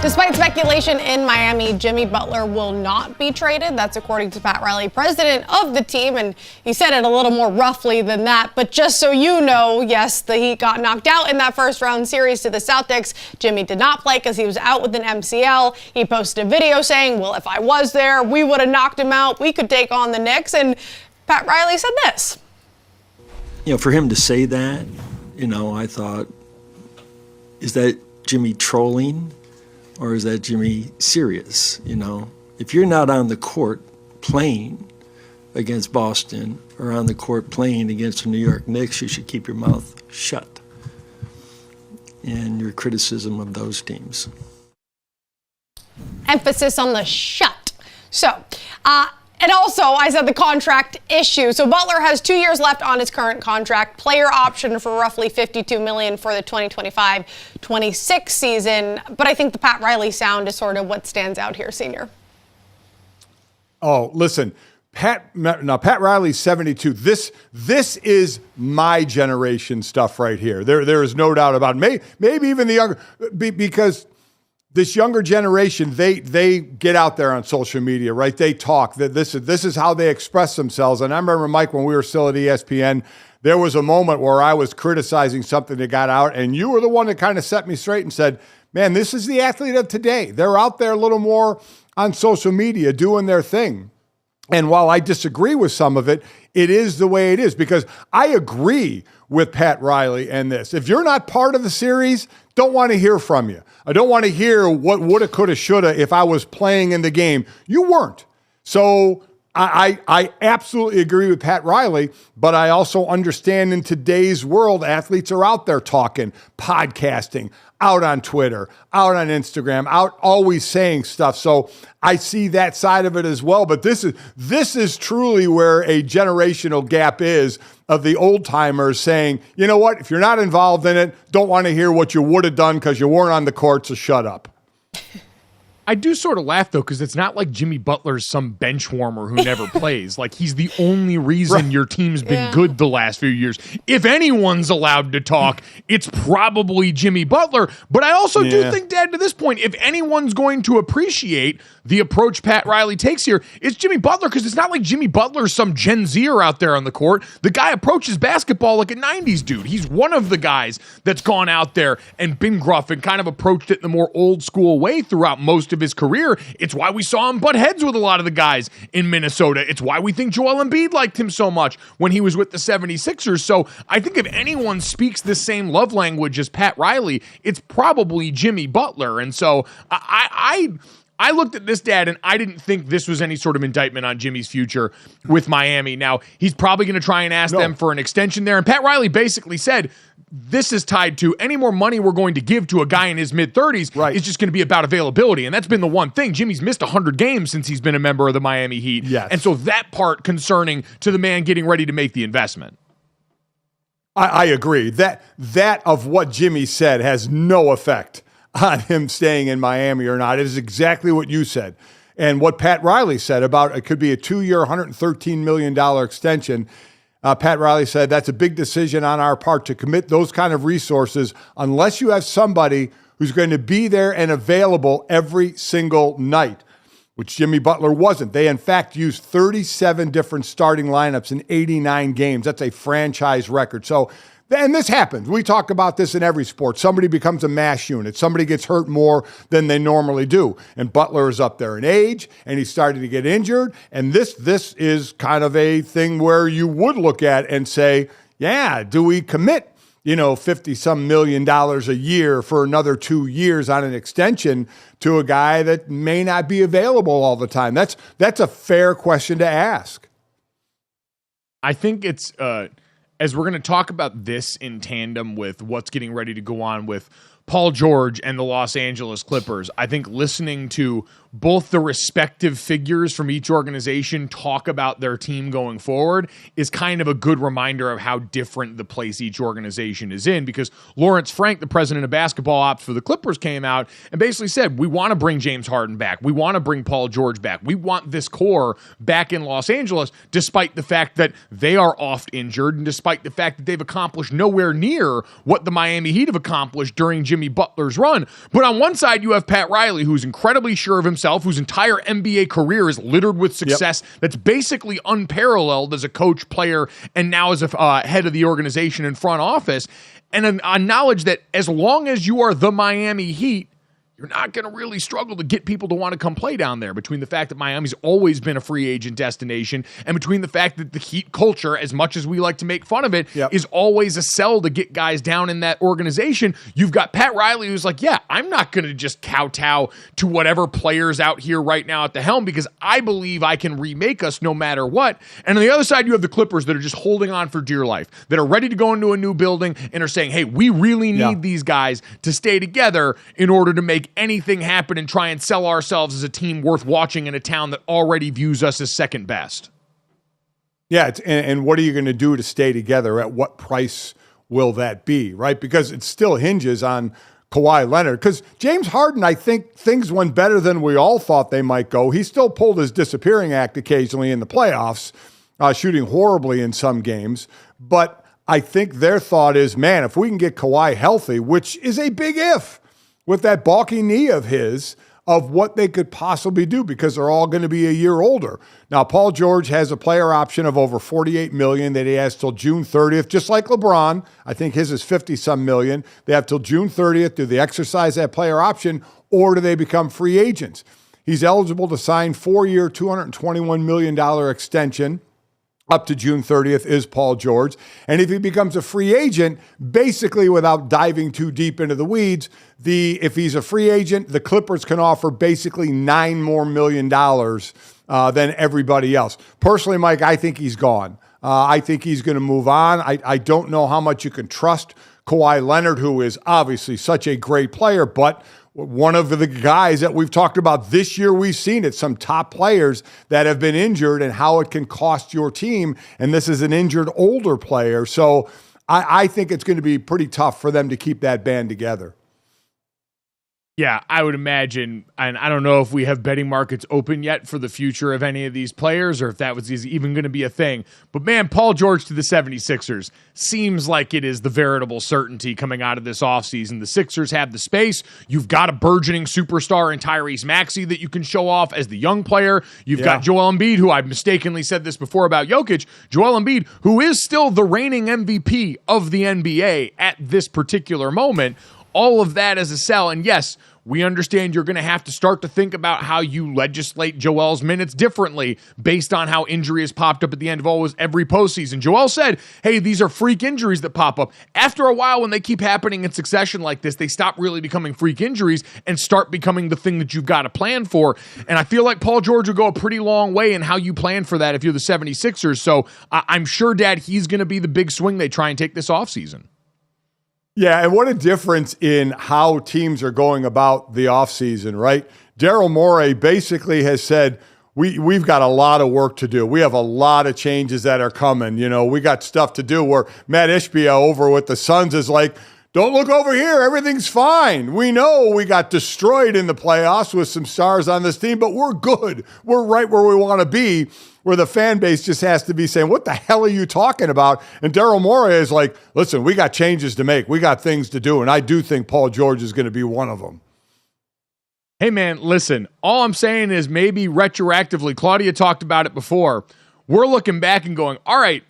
Despite speculation in Miami, Jimmy Butler will not be traded. That's according to Pat Riley, president of the team, and he said it a little more roughly than that. But just so you know, yes, the Heat got knocked out in that first round series to the Celtics. Jimmy did not play because he was out with an MCL. He posted a video saying, well, if I was there, we would have knocked him out. We could take on the Knicks. And Pat Riley said this. For him to say that, I thought, is that Jimmy trolling? Or is that Jimmy serious? If you're not on the court playing against Boston or on the court playing against the New York Knicks, you should keep your mouth shut. And your criticism of those teams. Emphasis on the shut. So, and also, I said the contract issue. So Butler has 2 years left on his current contract, player option for roughly $52 million for the 2025-26 season. But I think the Pat Riley sound is sort of what stands out here, Senior. Oh, listen, Pat Riley's 72. This is my generation stuff right here. There is no doubt about it. Maybe even the younger, because this younger generation, they get out there on social media, right? They talk. This is how they express themselves. And I remember, Mike, when we were still at ESPN, there was a moment where I was criticizing something that got out, and you were the one that kind of set me straight and said, man, this is the athlete of today. They're out there a little more on social media doing their thing. And while I disagree with some of it, it is the way it is, because I agree with Pat Riley and this. If you're not part of the series, don't want to hear from you. I don't want to hear what woulda, coulda, shoulda if I was playing in the game. You weren't. So I absolutely agree with Pat Riley, but I also understand in today's world, athletes are out there talking, podcasting, out on Twitter, out on Instagram, out always saying stuff. So I see that side of it as well. But this is truly where a generational gap is, of the old timers saying, you know what, if you're not involved in it, don't want to hear what you would have done because you weren't on the court, so shut up. I do sort of laugh, though, because it's not like Jimmy Butler's some bench warmer who never plays. Like, he's the only reason your team's been good the last few years. If anyone's allowed to talk, it's probably Jimmy Butler. But I also do think, Dad, to this point, if anyone's going to appreciate the approach Pat Riley takes here, it's Jimmy Butler, because it's not like Jimmy Butler's some Gen Zer out there on the court. The guy approaches basketball like a 90s dude. He's one of the guys that's gone out there and been gruff and kind of approached it in the more old school way throughout most of his career. It's why we saw him butt heads with a lot of the guys in Minnesota. It's why we think Joel Embiid liked him so much when he was with the 76ers. So I think if anyone speaks the same love language as Pat Riley, it's probably Jimmy Butler. And so I looked at this, Dad, and I didn't think this was any sort of indictment on Jimmy's future with Miami. Now, he's probably going to try and ask them for an extension there. And Pat Riley basically said, this is tied to any more money we're going to give to a guy in his mid-30s is just going to be about availability. And that's been the one thing. Jimmy's missed 100 games since he's been a member of the Miami Heat. Yes. And so that part concerning to the man getting ready to make the investment. I agree. That of what Jimmy said has no effect on him staying in Miami or not. It is exactly what you said. And what Pat Riley said about it could be a 2-year, $113 million extension. Pat Riley said that's a big decision on our part to commit those kind of resources unless you have somebody who's going to be there and available every single night, which Jimmy Butler wasn't. They, in fact, used 37 different starting lineups in 89 games. That's a franchise record. So, and this happens. We talk about this in every sport. Somebody becomes a mass unit. Somebody gets hurt more than they normally do. And Butler is up there in age, and he's starting to get injured. And this is kind of a thing where you would look at and say, yeah, do we commit, $50-some million a year for another 2 years on an extension to a guy that may not be available all the time? That's a fair question to ask. I think it's as we're going to talk about this in tandem with what's getting ready to go on with Paul George and the Los Angeles Clippers, I think listening to both the respective figures from each organization talk about their team going forward is kind of a good reminder of how different the place each organization is in, because Lawrence Frank, the president of basketball ops for the Clippers, came out and basically said, we want to bring James Harden back. We want to bring Paul George back. We want this core back in Los Angeles, despite the fact that they are oft injured and despite despite the fact that they've accomplished nowhere near what the Miami Heat have accomplished during Jimmy Butler's run. But on one side, you have Pat Riley, who's incredibly sure of himself, whose entire NBA career is littered with success. That's basically unparalleled as a coach, player, and now as a head of the organization and front office. And a knowledge that as long as you are the Miami Heat, you're not going to really struggle to get people to want to come play down there, between the fact that Miami's always been a free agent destination and between the fact that the Heat culture, as much as we like to make fun of it, is always a sell to get guys down in that organization. You've got Pat Riley, who's like, yeah, I'm not going to just kowtow to whatever players out here right now at the helm because I believe I can remake us no matter what. And on the other side, you have the Clippers that are just holding on for dear life, that are ready to go into a new building and are saying, hey, we really need these guys to stay together in order to make anything happen and try and sell ourselves as a team worth watching in a town that already views us as second best. Yeah, and what are you going to do to stay together? At what price will that be, right? Because it still hinges on Kawhi Leonard. Because James Harden, I think things went better than we all thought they might go. He still pulled his disappearing act occasionally in the playoffs, shooting horribly in some games. But I think their thought is, man, if we can get Kawhi healthy, which is a big if, with that balky knee of his, of what they could possibly do, because they're all going to be a year older. Now, Paul George has a player option of over $48 million that he has till June 30th, just like LeBron. I think his is 50-some million. They have till June 30th. Do they exercise that player option, or do they become free agents? He's eligible to sign 4-year, $221 million extension. Up to June 30th is Paul George. And if he becomes a free agent, basically without diving too deep into the weeds, if he's a free agent, the Clippers can offer basically $9 more million than everybody else. Personally, Mike, I think he's gone. I think he's going to move on. I don't know how much you can trust Kawhi Leonard, who is obviously such a great player, but one of the guys that we've talked about this year, we've seen it, some top players that have been injured and how it can cost your team. And this is an injured older player. So I think it's going to be pretty tough for them to keep that band together. Yeah, I would imagine, and I don't know if we have betting markets open yet for the future of any of these players or if that was even going to be a thing. But man, Paul George to the 76ers seems like it is the veritable certainty coming out of this offseason. The Sixers have the space. You've got a burgeoning superstar in Tyrese Maxey that you can show off as the young player. You've got Joel Embiid, who I've mistakenly said this before about Jokic. Joel Embiid, who is still the reigning MVP of the NBA at this particular moment. All of that as a sell. And yes, we understand you're going to have to start to think about how you legislate Joel's minutes differently based on how injury has popped up at the end of almost every postseason. Joel said, hey, these are freak injuries that pop up. After a while, when they keep happening in succession like this, they stop really becoming freak injuries and start becoming the thing that you've got to plan for. And I feel like Paul George will go a pretty long way in how you plan for that if you're the 76ers. So I'm sure, Dad, he's going to be the big swing they try and take this offseason. Yeah, and what a difference in how teams are going about the offseason, right? Daryl Morey basically has said, we've got a lot of work to do. We have a lot of changes that are coming. You know, we got stuff to do, where Matt Ishbia over with the Suns is like, don't look over here. Everything's fine. We know we got destroyed in the playoffs with some stars on this team, but we're good. We're right where we want to be, where the fan base just has to be saying, what the hell are you talking about? And Daryl Morey is like, listen, we got changes to make. We got things to do. And I do think Paul George is going to be one of them. Hey, man, listen, all I'm saying is maybe retroactively, Claudia talked about it before, we're looking back and going, all right,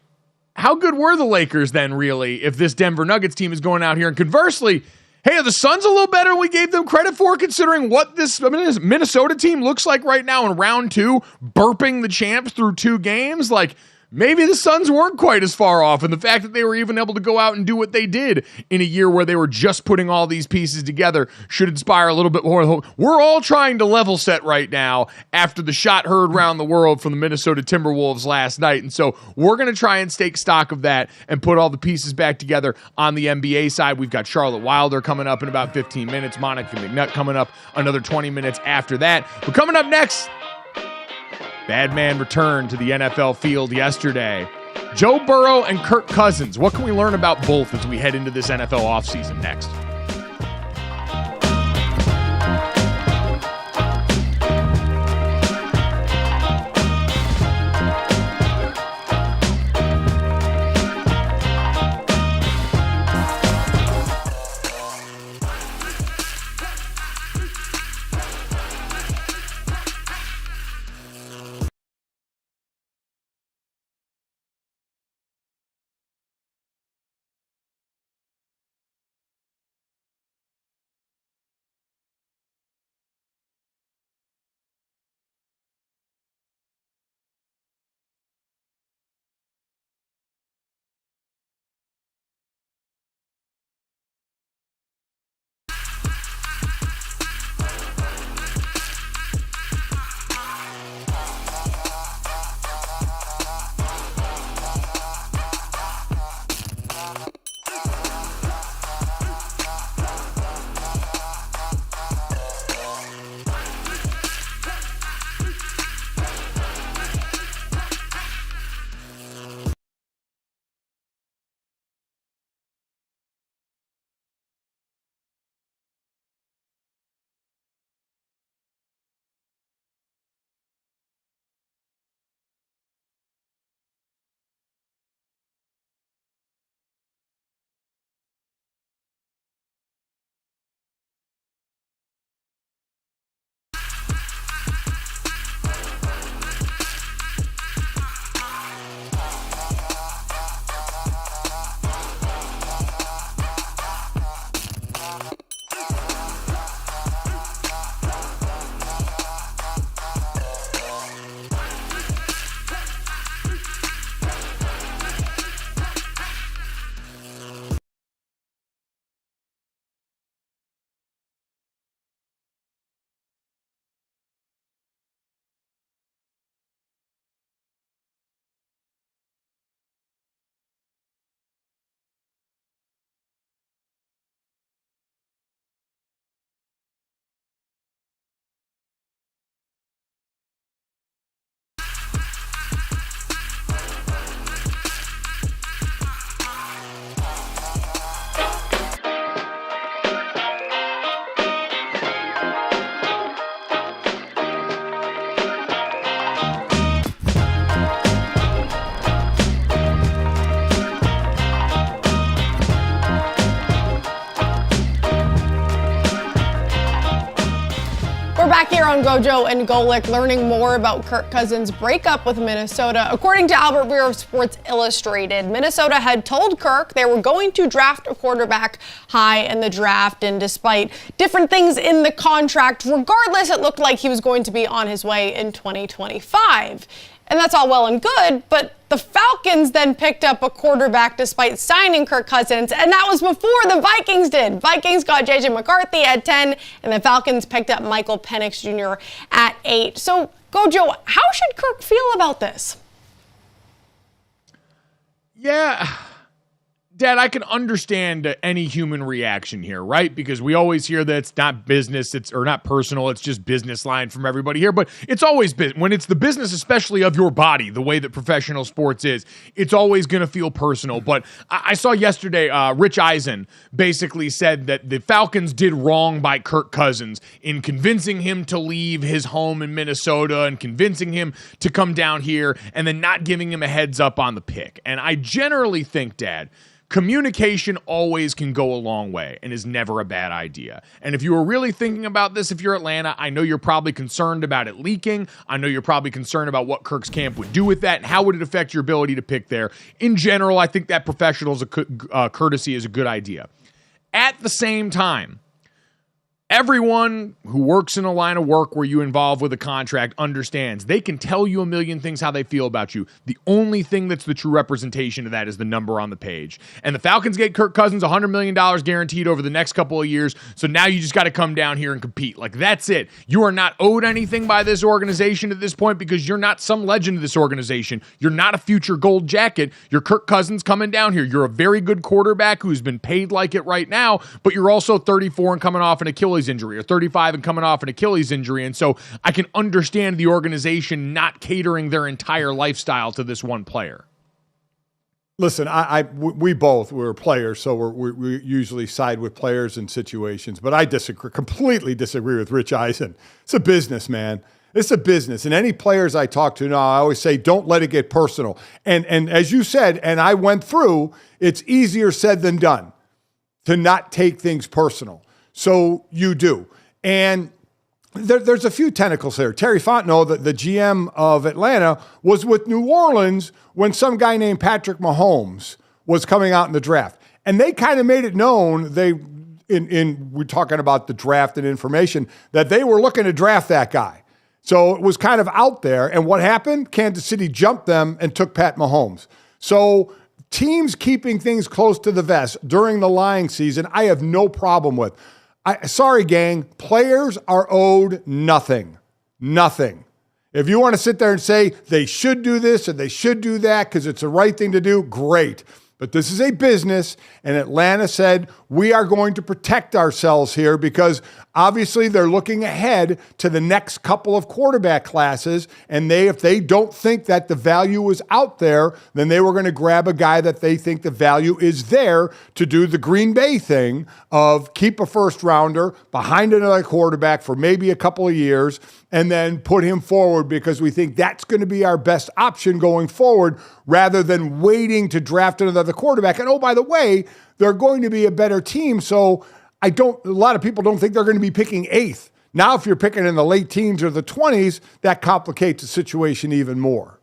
how good were the Lakers then, really, if this Denver Nuggets team is going out here? And conversely, hey, are the Suns a little better than we gave them credit for, considering what this Minnesota team looks like right now in round 2, burping the champs through 2 games? Like, maybe the Suns weren't quite as far off, and the fact that they were even able to go out and do what they did in a year where they were just putting all these pieces together should inspire a little bit more hope. We're all trying to level set right now after the shot heard around the world from the Minnesota Timberwolves last night, and so we're going to try and take stock of that and put all the pieces back together on the NBA side. We've got Charlotte Wilder coming up in about 15 minutes, Monica McNutt coming up another 20 minutes after that. But coming up next, bad man returned to the NFL field yesterday. Joe Burrow and Kirk Cousins. What can we learn about both as we head into this NFL offseason next? back here on GoJo and Golic, learning more about Kirk Cousins' breakup with Minnesota. According to Albert Breer of Sports Illustrated, Minnesota had told Kirk they were going to draft a quarterback high in the draft, and despite different things in the contract, regardless, it looked like he was going to be on his way in 2025. And that's all well and good, but the Falcons then picked up a quarterback despite signing Kirk Cousins, and that was before the Vikings did. Vikings got J.J. McCarthy at 10, and the Falcons picked up Michael Penix Jr. at 8. So, GoJo, how should Kirk feel about this? Yeah. Dad, I can understand any human reaction here, right? Because we always hear that it's not business, or not personal, it's just business line from everybody here. But it's always business. When it's the business, especially of your body, the way that professional sports is, it's always going to feel personal. But I saw yesterday, Rich Eisen basically said that the Falcons did wrong by Kirk Cousins in convincing him to leave his home in Minnesota and convincing him to come down here and then not giving him a heads up on the pick. And I generally think, Dad, communication always can go a long way and is never a bad idea. And if you were really thinking about this, if you're Atlanta, I know you're probably concerned about it leaking. I know you're probably concerned about what Kirk's camp would do with that and how would it affect your ability to pick there. In general, I think that professional courtesy is a good idea. At the same time, everyone who works in a line of work where you involve with a contract understands they can tell you a million things how they feel about you. The only thing that's the true representation of that is the number on the page. And the Falcons get Kirk Cousins $100 million guaranteed over the next couple of years. So now you just got to come down here and compete. Like, that's it. You are not owed anything by this organization at this point because you're not some legend of this organization. You're not a future gold jacket. You're Kirk Cousins coming down here. You're a very good quarterback who's been paid like it right now, but you're also 34 and coming off an Achilles injury, or 35 and coming off an Achilles injury. And so I can understand the organization not catering their entire lifestyle to this one player. Listen, we were players, so we usually side with players in situations, but I completely disagree with Rich Eisen. It's a business, man. It's a business. And any players I talk to now, I always say, don't let it get personal. And as you said, and I went through, it's easier said than done to not take things personal. So you do. And there's a few tentacles there. Terry Fontenot, the GM of Atlanta, was with New Orleans when some guy named Patrick Mahomes was coming out in the draft. And they kind of made it known, we're talking about the draft and information, that they were looking to draft that guy. So it was kind of out there. And what happened? Kansas City jumped them and took Pat Mahomes. So teams keeping things close to the vest during the lying season, I have no problem with. Sorry, gang, players are owed nothing. Nothing. If you want to sit there and say they should do this or they should do that because it's the right thing to do, great. But this is a business, and Atlanta said, we are going to protect ourselves here because obviously they're looking ahead to the next couple of quarterback classes, and if they don't think that the value is out there, then they were going to grab a guy that they think the value is there to do the Green Bay thing of keep a first rounder behind another quarterback for maybe a couple of years and then put him forward because we think that's going to be our best option going forward rather than waiting to draft another quarterback. And oh, by the way, they're going to be a better team. So a lot of people don't think they're going to be picking 8th. Now, if you're picking in the late teens or the 20s, that complicates the situation even more.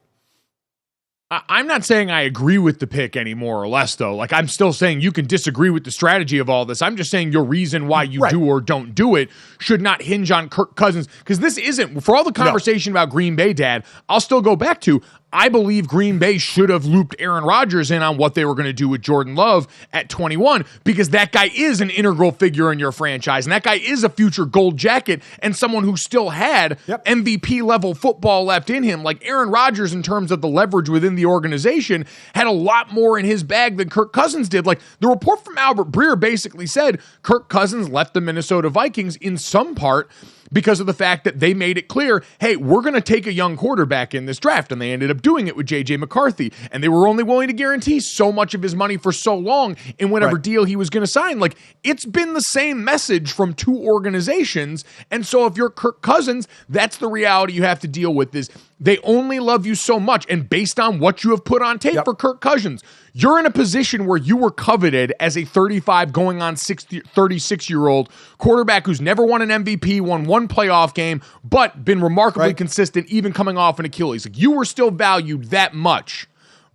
I'm not saying I agree with the pick any more or less, though. Like, I'm still saying you can disagree with the strategy of all this. I'm just saying your reason why you do or don't do it should not hinge on Kirk Cousins. Because this isn't, for all the conversation about Green Bay, Dad, I'll still go back to, I believe Green Bay should have looped Aaron Rodgers in on what they were going to do with Jordan Love at 21 because that guy is an integral figure in your franchise, and that guy is a future gold jacket and someone who still had MVP-level football left in him. Like Aaron Rodgers, in terms of the leverage within the organization, had a lot more in his bag than Kirk Cousins did. Like, the report from Albert Breer basically said Kirk Cousins left the Minnesota Vikings in some part because of the fact that they made it clear, hey, we're going to take a young quarterback in this draft, and they ended up doing it with J.J. McCarthy, and they were only willing to guarantee so much of his money for so long in whatever deal he was going to sign. Like, it's been the same message from two organizations, and so if you're Kirk Cousins, that's the reality you have to deal with is They only love you so much. And based on what you have put on tape for Kirk Cousins, you're in a position where you were coveted as a 35 going on 36-year-old quarterback who's never won an MVP, won one playoff game, but been remarkably consistent, even coming off an Achilles. Like, you were still valued that much.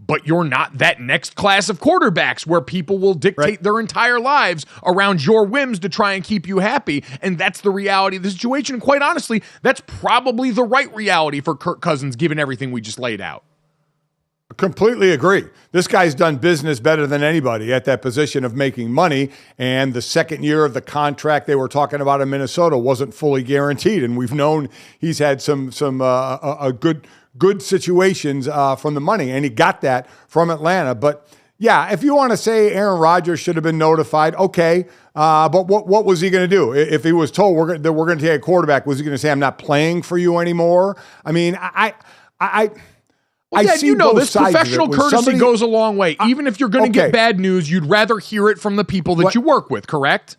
But you're not that next class of quarterbacks where people will dictate their entire lives around your whims to try and keep you happy. And that's the reality of the situation. And quite honestly, that's probably the right reality for Kirk Cousins, given everything we just laid out. Completely agree. This guy's done business better than anybody at that position of making money. And the second year of the contract they were talking about in Minnesota wasn't fully guaranteed. And we've known he's had some good situations from the money, and he got that from Atlanta. But yeah, if you want to say Aaron Rodgers should have been notified, okay. But what was he going to do if he was told that we're going to take a quarterback? Was he going to say, "I'm not playing for you anymore"? I mean, Dad, see you know this sides professional courtesy goes a long way. Even if you're going to get bad news, you'd rather hear it from the people that you work with, correct?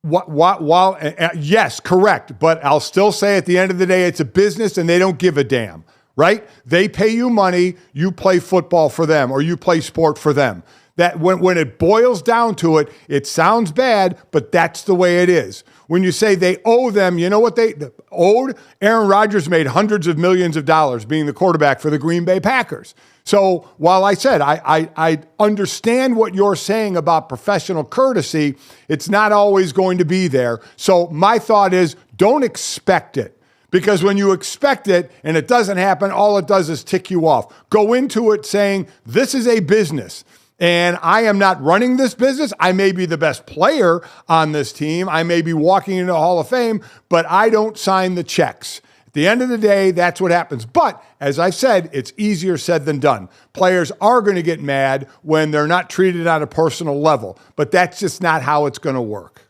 Yes, correct. But I'll still say at the end of the day, it's a business and they don't give a damn, right? They pay you money, you play football for them or you play sport for them. That when it boils down to it, it sounds bad, but that's the way it is. When you say they owe them, you know what they owed? Aaron Rodgers made hundreds of millions of dollars being the quarterback for the Green Bay Packers. So while I said I understand what you're saying about professional courtesy, it's not always going to be there. So my thought is don't expect it. Because when you expect it and it doesn't happen, all it does is tick you off. Go into it saying, this is a business. And I am not running this business. I may be the best player on this team. I may be walking into the Hall of Fame, but I don't sign the checks. At the end of the day, that's what happens. But as I've said, it's easier said than done. Players are going to get mad when they're not treated on a personal level, but that's just not how it's going to work.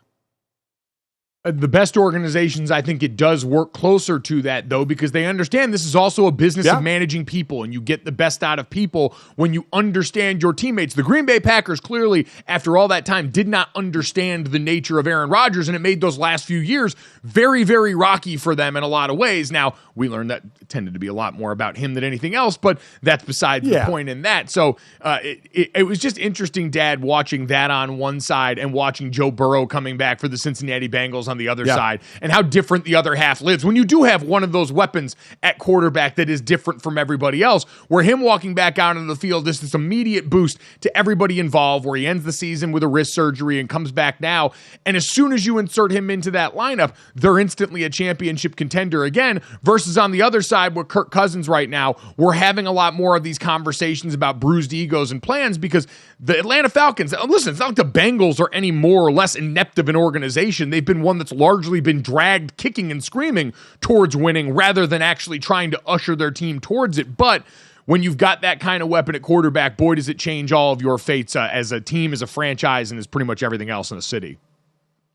The best organizations, I think it does work closer to that, though, because they understand this is also a business of managing people, and you get the best out of people when you understand your teammates. The Green Bay Packers clearly, after all that time, did not understand the nature of Aaron Rodgers, and it made those last few years very, very rocky for them in a lot of ways. Now, we learned that it tended to be a lot more about him than anything else, but that's besides the point in that. So it was just interesting, Dad, watching that on one side and watching Joe Burrow coming back for the Cincinnati Bengals on the other side, and how different the other half lives. When you do have one of those weapons at quarterback that is different from everybody else, where him walking back out into the field is this immediate boost to everybody involved, where he ends the season with a wrist surgery and comes back now, and as soon as you insert him into that lineup, they're instantly a championship contender again, versus on the other side with Kirk Cousins right now, we're having a lot more of these conversations about bruised egos and plans because the Atlanta Falcons, listen, it's not like the Bengals are any more or less inept of an organization. They've been one that's largely been dragged kicking and screaming towards winning rather than actually trying to usher their team towards it. But when you've got that kind of weapon at quarterback, boy, does it change all of your fates as a team, as a franchise, and as pretty much everything else in the city.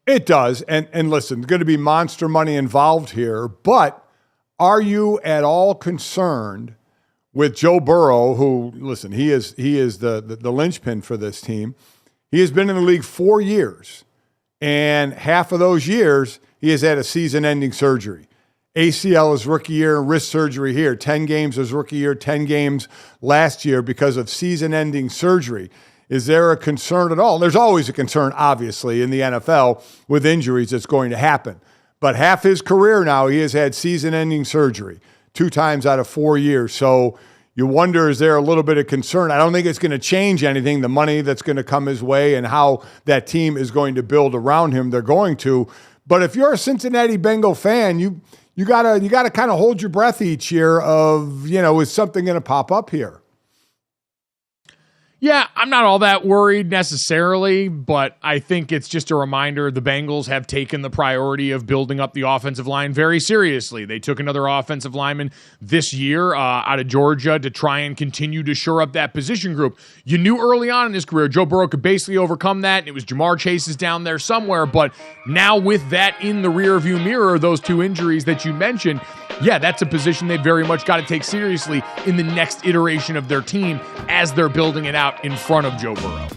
It does. And listen, there's going to be monster money involved here, but are you at all concerned with Joe Burrow, who, listen, he is the linchpin for this team. He has been in the league 4 years. And half of those years, he has had a season-ending surgery. ACL his rookie year, wrist surgery here. 10 games his rookie year, 10 games last year because of season-ending surgery. Is there a concern at all? There's always a concern, obviously, in the NFL with injuries that's going to happen. But half his career now, he has had season-ending surgery 2 times out of 4 years. So you wonder, is there a little bit of concern? I don't think it's going to change anything, the money that's going to come his way and how that team is going to build around him. They're going to. But if you're a Cincinnati Bengal fan, you gotta kind of hold your breath each year of, is something going to pop up here? Yeah, I'm not all that worried necessarily, but I think it's just a reminder the Bengals have taken the priority of building up the offensive line very seriously. They took another offensive lineman this year out of Georgia to try and continue to shore up that position group. You knew early on in his career, Joe Burrow could basically overcome that, and it was Jamar Chase's down there somewhere, but now with that in the rearview mirror, those 2 injuries that you mentioned, yeah, that's a position they very much got to take seriously in the next iteration of their team as they're building it out in front of Joe Burrow.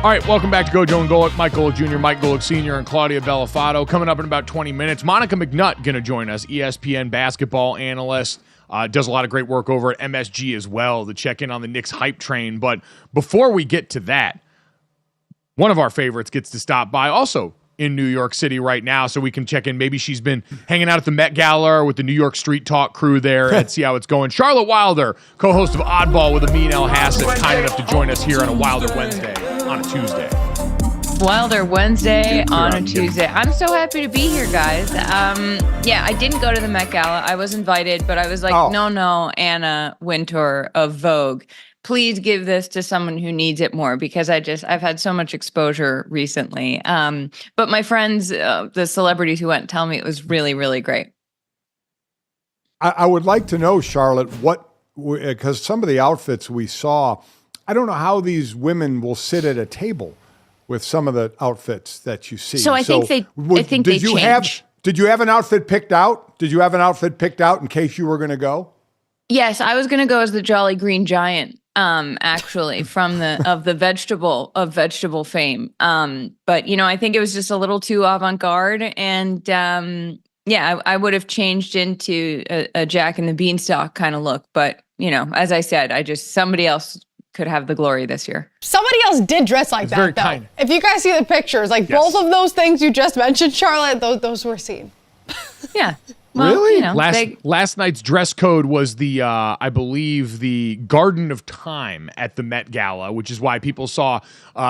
All right, welcome back to GoJo and Golic. Mike Golic Jr., Mike Golic Sr., and Claudia Bellafato. Coming up in about 20 minutes, Monica McNutt going to join us, ESPN basketball analyst. Does a lot of great work over at MSG as well to check in on the Knicks hype train. But before we get to that, one of our favorites gets to stop by also in New York City right now so we can check in. Maybe she's been hanging out at the Met Gala with the New York Street Talk crew there and see how it's going. Charlotte Wilder, co-host of Oddball with Amin El Hassan, kind enough to join us here on a Wilder Wednesday on a Tuesday. Wilder Wednesday on a Tuesday. I'm so happy to be here, guys. Yeah, I didn't go to the Met Gala. I was invited, but I was like, no, Anna Wintour of Vogue. Please give this to someone who needs it more because I've had so much exposure recently. But my friends, the celebrities who went, tell me it was really, really great. I would like to know, Charlotte, because some of the outfits we saw, I don't know how these women will sit at a table with some of the outfits that you see. So I think they change. Did you have an outfit picked out? Did you have an outfit picked out in case you were going to go? Yes, I was going to go as the Jolly Green Giant. Actually, from the vegetable fame. But I think it was just a little too avant-garde, and I would have changed into a Jack and the Beanstalk kind of look. But as I said, somebody else could have the glory this year. Somebody else did dress like that, though. Kind. If you guys see the pictures, both of those things you just mentioned, Charlotte, those were seen. Yeah. Well, really? Last night's dress code was I believe, the Garden of Time at the Met Gala, which is why people saw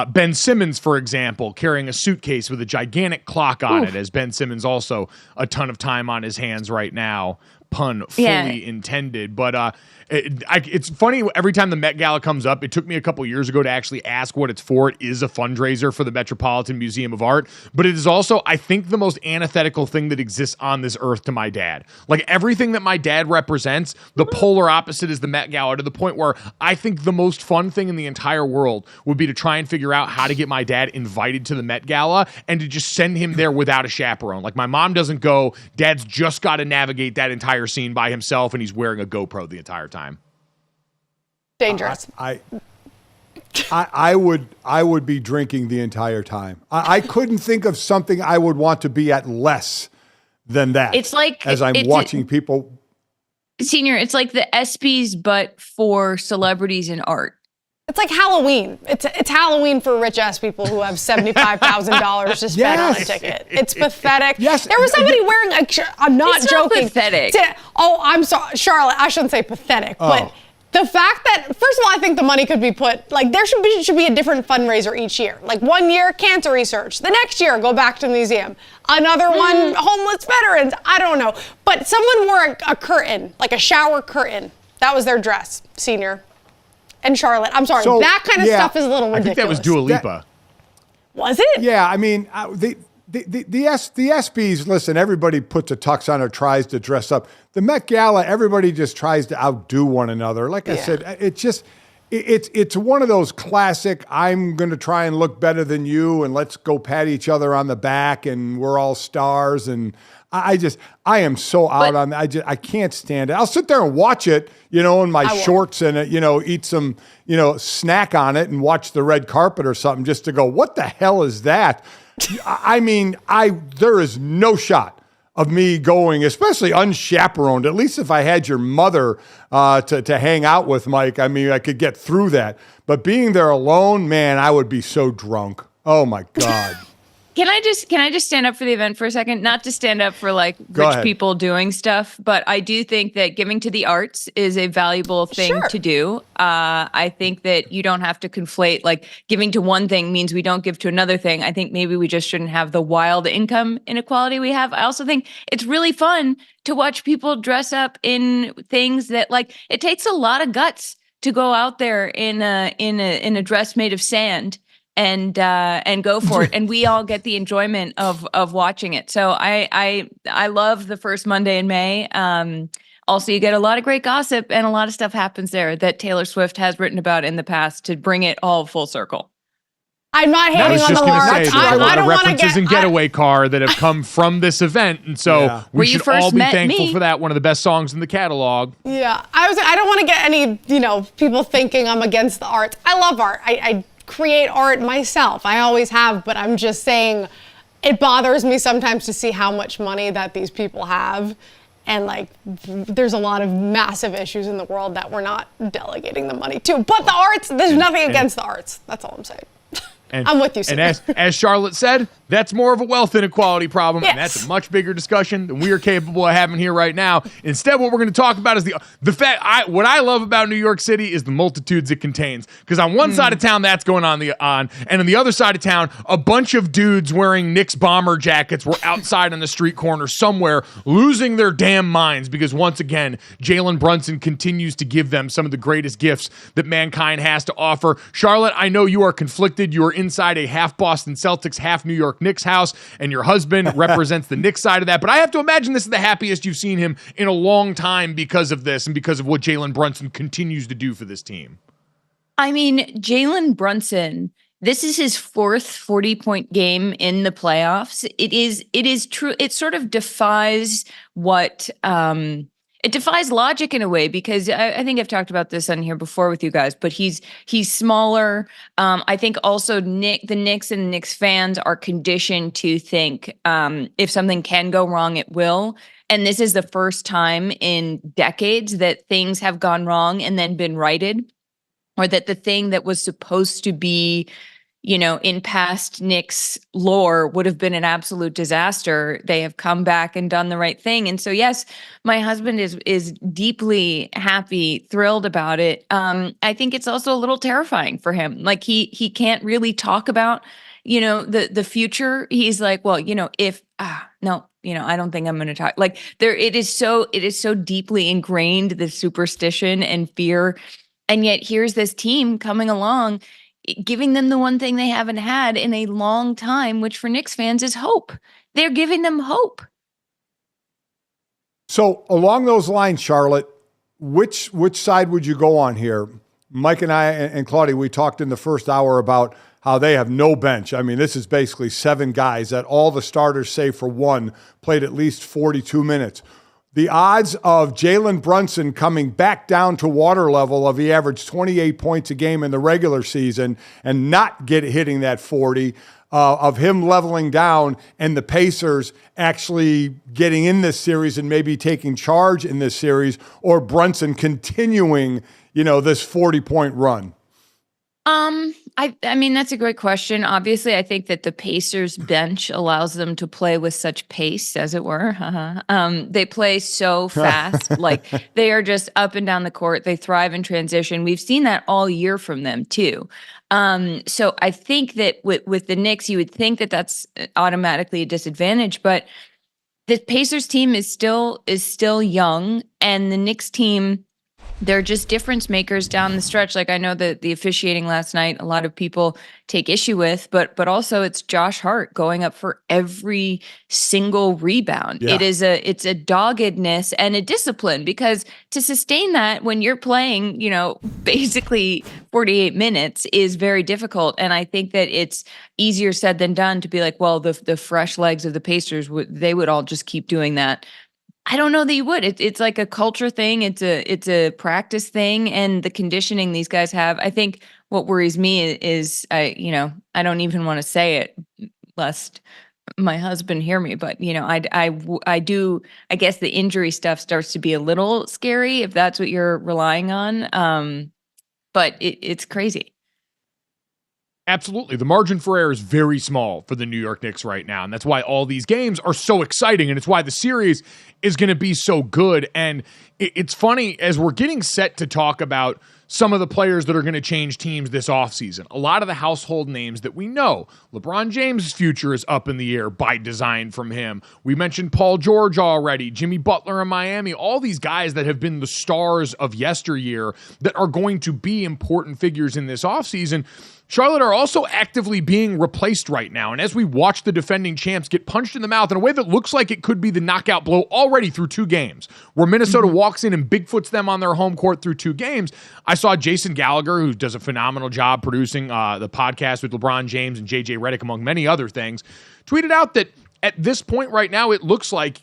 Ben Simmons, for example, carrying a suitcase with a gigantic clock on it, as Ben Simmons also a ton of time on his hands right now, pun fully intended. But it's funny, every time the Met Gala comes up, it took me a couple years ago to actually ask what it's for. It is a fundraiser for the Metropolitan Museum of Art, but it is also, I think, the most antithetical thing that exists on this earth to my dad. Like, everything that my dad represents, the polar opposite is the Met Gala, to the point where I think the most fun thing in the entire world would be to try and figure out how to get my dad invited to the Met Gala and to just send him there without a chaperone. Like, my mom doesn't go, dad's just got to navigate that entire scene by himself, and he's wearing a GoPro the entire time. Dangerous. I would be drinking the entire time. I couldn't think of something I would want to be at less than that. It's like as I'm watching people. Senior, it's like the ESPYs, but for celebrities in art. It's like Halloween. It's Halloween for rich ass people who have $75,000 to spend on a ticket. It's pathetic. Yes. There was somebody wearing I'm not it's joking. Not pathetic. I'm sorry, Charlotte. I shouldn't say pathetic, but the fact that, first of all, I think the money could be put, there should be a different fundraiser each year. Like, 1 year, cancer research. The next year, go back to the museum. Another one, homeless veterans. I don't know. But someone wore a curtain, like a shower curtain. That was their dress, Senior. And Charlotte, I'm sorry, that kind of stuff is a little ridiculous. I think that was Dua Lipa. Was it? Yeah, I mean, The ESPYs, listen, everybody puts a tux on or tries to dress up. The Met Gala, everybody just tries to outdo one another. Like I said, it's one of those classic, I'm going to try and look better than you, and let's go pat each other on the back, and we're all stars. And I am so out on that. I can't stand it. I'll sit there and watch it, in my shorts and, eat some, snack on it and watch the red carpet or something just to go, what the hell is that? I mean, there is no shot of me going, especially unchaperoned. At least if I had your mother to hang out with, Mike, I mean, I could get through that. But being there alone, man, I would be so drunk. Oh my God. Can I just stand up for the event for a second? Not to stand up for like rich people doing stuff, but I do think that giving to the arts is a valuable thing to do. I think that you don't have to conflate like giving to one thing means we don't give to another thing. I think maybe we just shouldn't have the wild income inequality we have. I also think it's really fun to watch people dress up in things that like it takes a lot of guts to go out there in a dress made of sand and go for it. And we all get the enjoyment of watching it. So I love the first Monday in May. Also, you get a lot of great gossip and a lot of stuff happens there that Taylor Swift has written about in the past to bring it all full circle. I'm not hating on the Lawrence. There's a lot of references in Getaway Car that have come from this event, and so we should all be thankful for that. One of the best songs in the catalog. Yeah, I don't want to get any people thinking I'm against the arts. I love art. I create art myself. I always have, but I'm just saying it bothers me sometimes to see how much money that these people have. And like, there's a lot of massive issues in the world that we're not delegating the money to. But the arts, there's nothing against the arts. That's all I'm saying. I'm with you, Sam. And as Charlotte said, that's more of a wealth inequality problem, and that's a much bigger discussion than we are capable of having here right now. Instead, what we're going to talk about is the fact. What I love about New York City is the multitudes it contains. Because on one side of town, that's going on, and on the other side of town, a bunch of dudes wearing Knicks bomber jackets were outside on the street corner somewhere, losing their damn minds because once again, Jalen Brunson continues to give them some of the greatest gifts that mankind has to offer. Charlotte, I know you are conflicted. You are inside a half Boston Celtics, half New York Knicks house, and your husband represents the Knicks side of that. But I have to imagine this is the happiest you've seen him in a long time because of this and because of what Jalen Brunson continues to do for this team. I mean, Jalen Brunson, this is his fourth 40-point game in the playoffs. It is true. It sort of defies what it defies logic in a way, because I think I've talked about this on here before with you guys, but he's smaller. I think also the Knicks and Knicks fans are conditioned to think if something can go wrong, it will. And this is the first time in decades that things have gone wrong and then been righted, or that the thing that was supposed to be, in past Knicks lore would have been an absolute disaster. They have come back and done the right thing. And so, yes, my husband is deeply happy, thrilled about it. I think it's also a little terrifying for him. Like he can't really talk about, the future. He's like, well, if, no, I don't think I'm going to talk. Like it is so deeply ingrained, the superstition and fear. And yet here's this team coming along, giving them the one thing they haven't had in a long time, which for Knicks fans is hope. They're giving them hope. So along those lines, Charlotte, which side would you go on here? Mike and I and Claudia, we talked in the first hour about how they have no bench. I mean, this is basically 7 guys that all the starters, save for one, played at least 42 minutes. The odds of Jalen Brunson coming back down to water level of he averaged 28 points a game in the regular season and not hitting that 40, of him leveling down and the Pacers actually getting in this series and maybe taking charge in this series, or Brunson continuing, this 40-point run? I mean, that's a great question. Obviously, I think that the Pacers bench allows them to play with such pace, as it were. They play so fast. Like they are just up and down the court. They thrive in transition. We've seen that all year from them too. So I think that with the Knicks, you would think that that's automatically a disadvantage, but the Pacers team is still young, and the Knicks team, they're just difference makers down the stretch. Like, I know that the officiating last night, a lot of people take issue with, but also it's Josh Hart going up for every single rebound. Yeah. It's a doggedness and a discipline, because to sustain that when you're playing, basically 48 minutes is very difficult. And I think that it's easier said than done to be like, well, the fresh legs of the Pacers they would all just keep doing that. I don't know that you would. It's like a culture thing. It's a practice thing, and the conditioning these guys have. I think what worries me is, I don't even want to say it lest my husband hear me, but I guess the injury stuff starts to be a little scary if that's what you're relying on. But it's crazy. Absolutely. The margin for error is very small for the New York Knicks right now. And that's why all these games are so exciting. And it's why the series is going to be so good. And it's funny, as we're getting set to talk about some of the players that are going to change teams this offseason, a lot of the household names that we know. LeBron James' future is up in the air by design from him. We mentioned Paul George already, Jimmy Butler in Miami, all these guys that have been the stars of yesteryear that are going to be important figures in this offseason. Charlotte are also actively being replaced right now. And as we watch the defending champs get punched in the mouth in a way that looks like it could be the knockout blow already through 2 games, where Minnesota walks in and Bigfoots them on their home court through 2 games. I saw Jason Gallagher, who does a phenomenal job producing the podcast with LeBron James and JJ Redick, among many other things, tweeted out that at this point right now, it looks like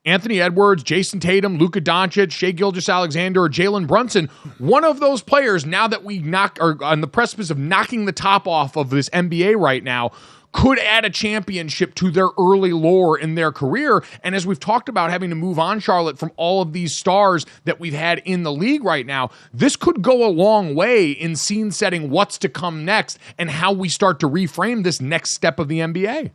Anthony Edwards, Jason Tatum, Luka Doncic, Shai Gilgeous-Alexander, or Jalen Brunson, one of those players, now that we are on the precipice of knocking the top off of this NBA right now, could add a championship to their early lore in their career. And as we've talked about having to move on, Charlotte, from all of these stars that we've had in the league right now, this could go a long way in scene setting what's to come next and how we start to reframe this next step of the NBA.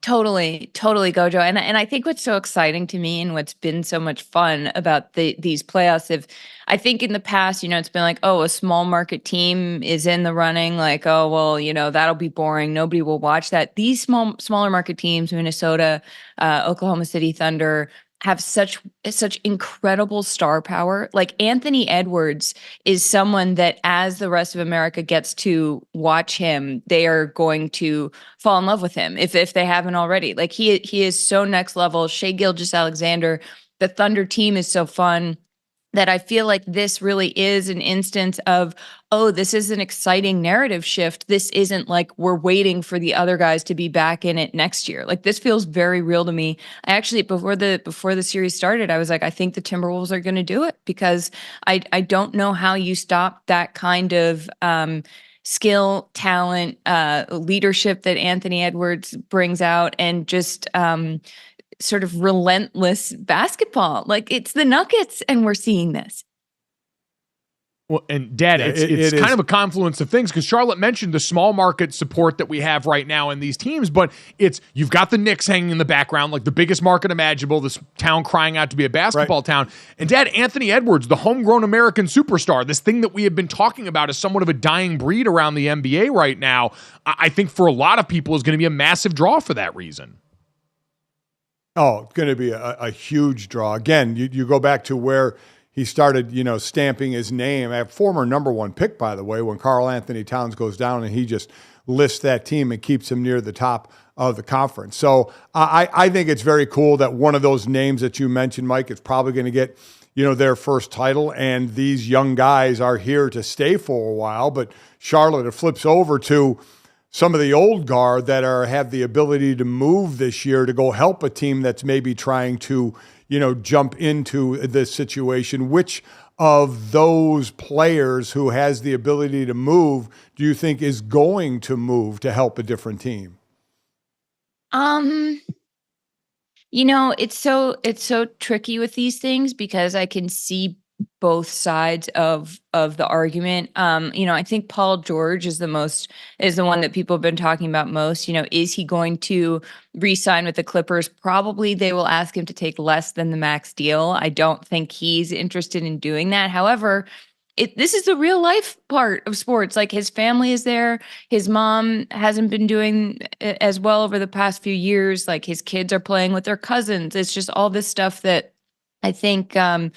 Totally, Gojo. And I think what's so exciting to me and what's been so much fun about these playoffs, I think in the past, it's been like, oh, a small market team is in the running, like, oh, well, that'll be boring. Nobody will watch that. These smaller market teams, Minnesota, Oklahoma City Thunder, have such incredible star power. Like, Anthony Edwards is someone that, as the rest of America gets to watch him, they are going to fall in love with him if they haven't already. Like, he is so next level. Shai Gilgeous-Alexander, the Thunder team is so fun that I feel like this really is an instance of, oh, this is an exciting narrative shift. This isn't like we're waiting for the other guys to be back in it next year. Like, this feels very real to me. I actually, before the series started, I was like, I think the Timberwolves are going to do it, because I don't know how you stop that kind of skill, talent, leadership that Anthony Edwards brings out, and just sort of relentless basketball. Like, it's the Nuggets, and we're seeing this. Well, and Dad, it's kind of a confluence of things, because Charlotte mentioned the small market support that we have right now in these teams, but you've got the Knicks hanging in the background, like the biggest market imaginable, this town crying out to be a basketball town. And Dad, Anthony Edwards, the homegrown American superstar, this thing that we have been talking about as somewhat of a dying breed around the NBA right now, I think for a lot of people is going to be a massive draw for that reason. Oh, it's going to be a huge draw. Again, you go back to where he started, stamping his name. A former number 1 pick, by the way, when Karl Anthony Towns goes down, and he just lifts that team and keeps him near the top of the conference. So I think it's very cool that one of those names that you mentioned, Mike, is probably going to get, their first title. And these young guys are here to stay for a while. But Charlotte, it flips over to some of the old guard that have the ability to move this year to go help a team that's maybe trying to, jump into this situation. Which of those players who has the ability to move do you think is going to move to help a different team? It's so tricky with these things, because I can see both sides of the argument. I think Paul George is the one that people have been talking about most. Is he going to re-sign with the Clippers? Probably they will ask him to take less than the max deal. I don't think he's interested in doing that. However, this is the real life part of sports. Like, his family is there. His mom hasn't been doing as well over the past few years. Like, his kids are playing with their cousins. It's just all this stuff that I think, and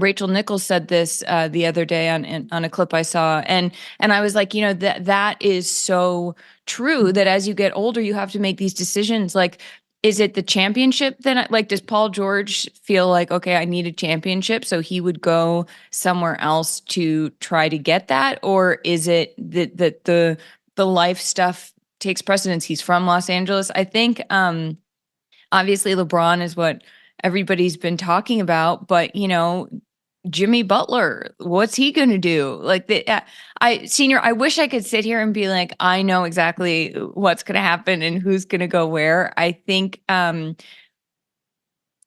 Rachel Nichols said this the other day on a clip I saw, and I was like, that is so true. That as you get older, you have to make these decisions. Like, is it the championship? Then, does Paul George feel like, okay, I need a championship, so he would go somewhere else to try to get that, or is it that the life stuff takes precedence? He's from Los Angeles. I think, obviously, LeBron is what everybody's been talking about, but Jimmy Butler, what's he going to do? Senior, I wish I could sit here and be like, I know exactly what's going to happen and who's going to go where. I think, to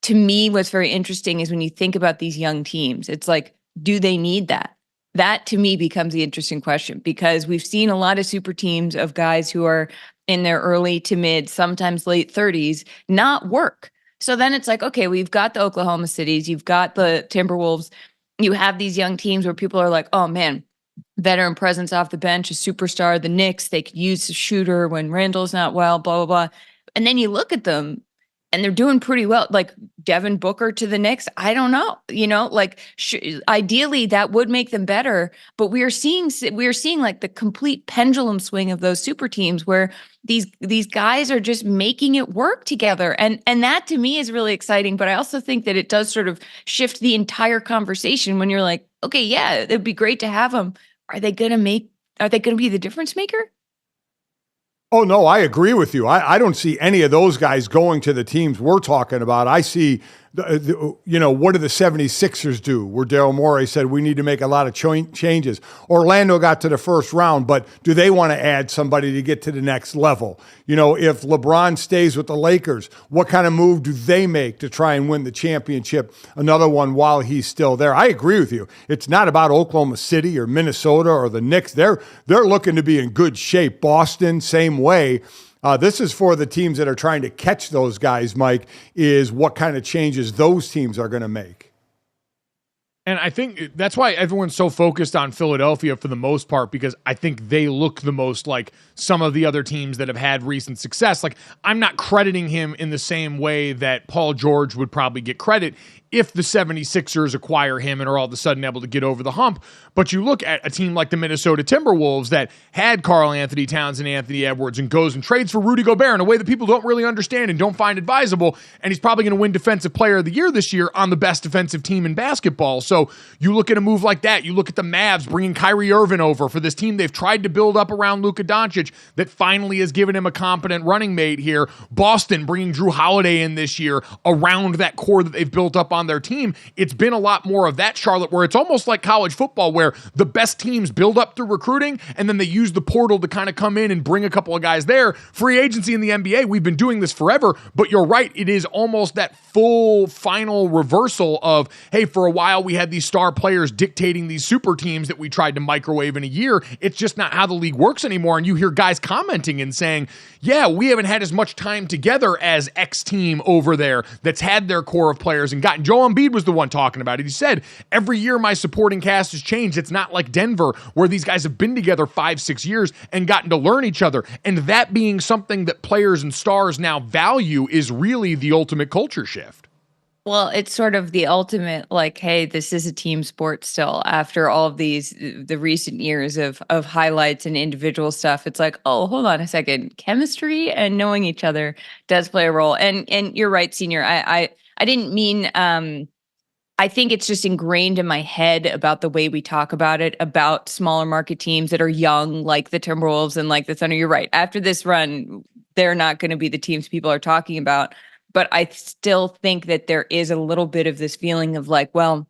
me, what's very interesting is when you think about these young teams, it's like, do they need that? That to me becomes the interesting question, because we've seen a lot of super teams of guys who are in their early to mid, sometimes late 30s, not work. So then it's like, okay, we've got the Oklahoma Cities, you've got the Timberwolves, you have these young teams where people are like, oh man, veteran presence off the bench, a superstar. The Knicks, they could use a shooter when Randall's not well, blah, blah, blah. And then you look at them and they're doing pretty well. Like Devin Booker to the Knicks, I don't know, ideally that would make them better, but we are seeing like the complete pendulum swing of those super teams where these guys are just making it work together. And that to me is really exciting. But I also think that it does sort of shift the entire conversation when you're like, okay, yeah, it'd be great to have them. Are they going to be the difference maker? Oh, no, I agree with you. I don't see any of those guys going to the teams we're talking about. I see, what do the 76ers do? Where Daryl Morey said we need to make a lot of changes. Orlando got to the first round, but do they want to add somebody to get to the next level? If LeBron stays with the Lakers, what kind of move do they make to try and win the championship, another one while he's still there? I agree with you. It's not about Oklahoma City or Minnesota or the Knicks. They're looking to be in good shape. Boston, same way. This is for the teams that are trying to catch those guys, Mike, is what kind of changes those teams are going to make. And I think that's why everyone's so focused on Philadelphia for the most part, because I think they look the most like some of the other teams that have had recent success. Like, I'm not crediting him in the same way that Paul George would probably get credit if the 76ers acquire him and are all of a sudden able to get over the hump. But you look at a team like the Minnesota Timberwolves that had Karl Anthony Towns and Anthony Edwards and goes and trades for Rudy Gobert in a way that people don't really understand and don't find advisable, and he's probably going to win Defensive Player of the Year this year on the best defensive team in basketball. So you look at a move like that. You look at the Mavs bringing Kyrie Irving over for this team they've tried to build up around Luka Doncic that finally has given him a competent running mate here. Boston bringing Drew Holiday in this year around that core that they've built up on their team. It's been a lot more of that, Charlotte, where it's almost like college football where the best teams build up through recruiting and then they use the portal to kind of come in and bring a couple of guys there. Free agency in the NBA, we've been doing this forever, but you're right, it is almost that full final reversal of, hey, for a while we had these star players dictating these super teams that we tried to microwave in a year. It's just not how the league works anymore. And you hear guys commenting and saying, yeah, we haven't had as much time together as X team over there that's had their core of players and gotten. Joel Embiid was the one talking about it. He said, every year my supporting cast has changed. It's not like Denver where these guys have been together 5-6 years and gotten to learn each other. And that being something that players and stars now value is really the ultimate culture shift. Well, it's sort of the ultimate, like, hey, this is a team sport still. After all of the recent years of highlights and individual stuff, it's like, oh, hold on a second. Chemistry and knowing each other does play a role. And you're right, Senior. I didn't mean, I think it's just ingrained in my head about the way we talk about it, about smaller market teams that are young, like the Timberwolves and like the Thunder. You're right. After this run, they're not going to be the teams people are talking about. But I still think that there is a little bit of this feeling of like, well,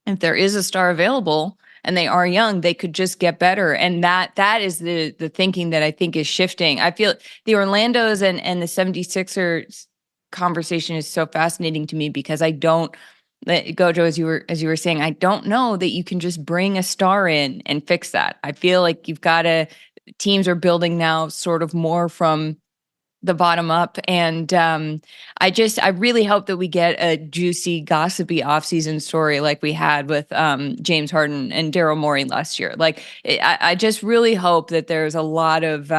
if there is a star available and they are young, they could just get better. And that is the thinking that I think is shifting. I feel the Orlandos and the 76ers conversation is so fascinating to me because I don't, Gojo, as you were saying, I don't know that you can just bring a star in and fix that. I feel like teams are building now sort of more from the bottom up. And I really hope that we get a juicy, gossipy offseason story like we had with James Harden and Daryl Morey last year. Like, I just really hope that there's a lot of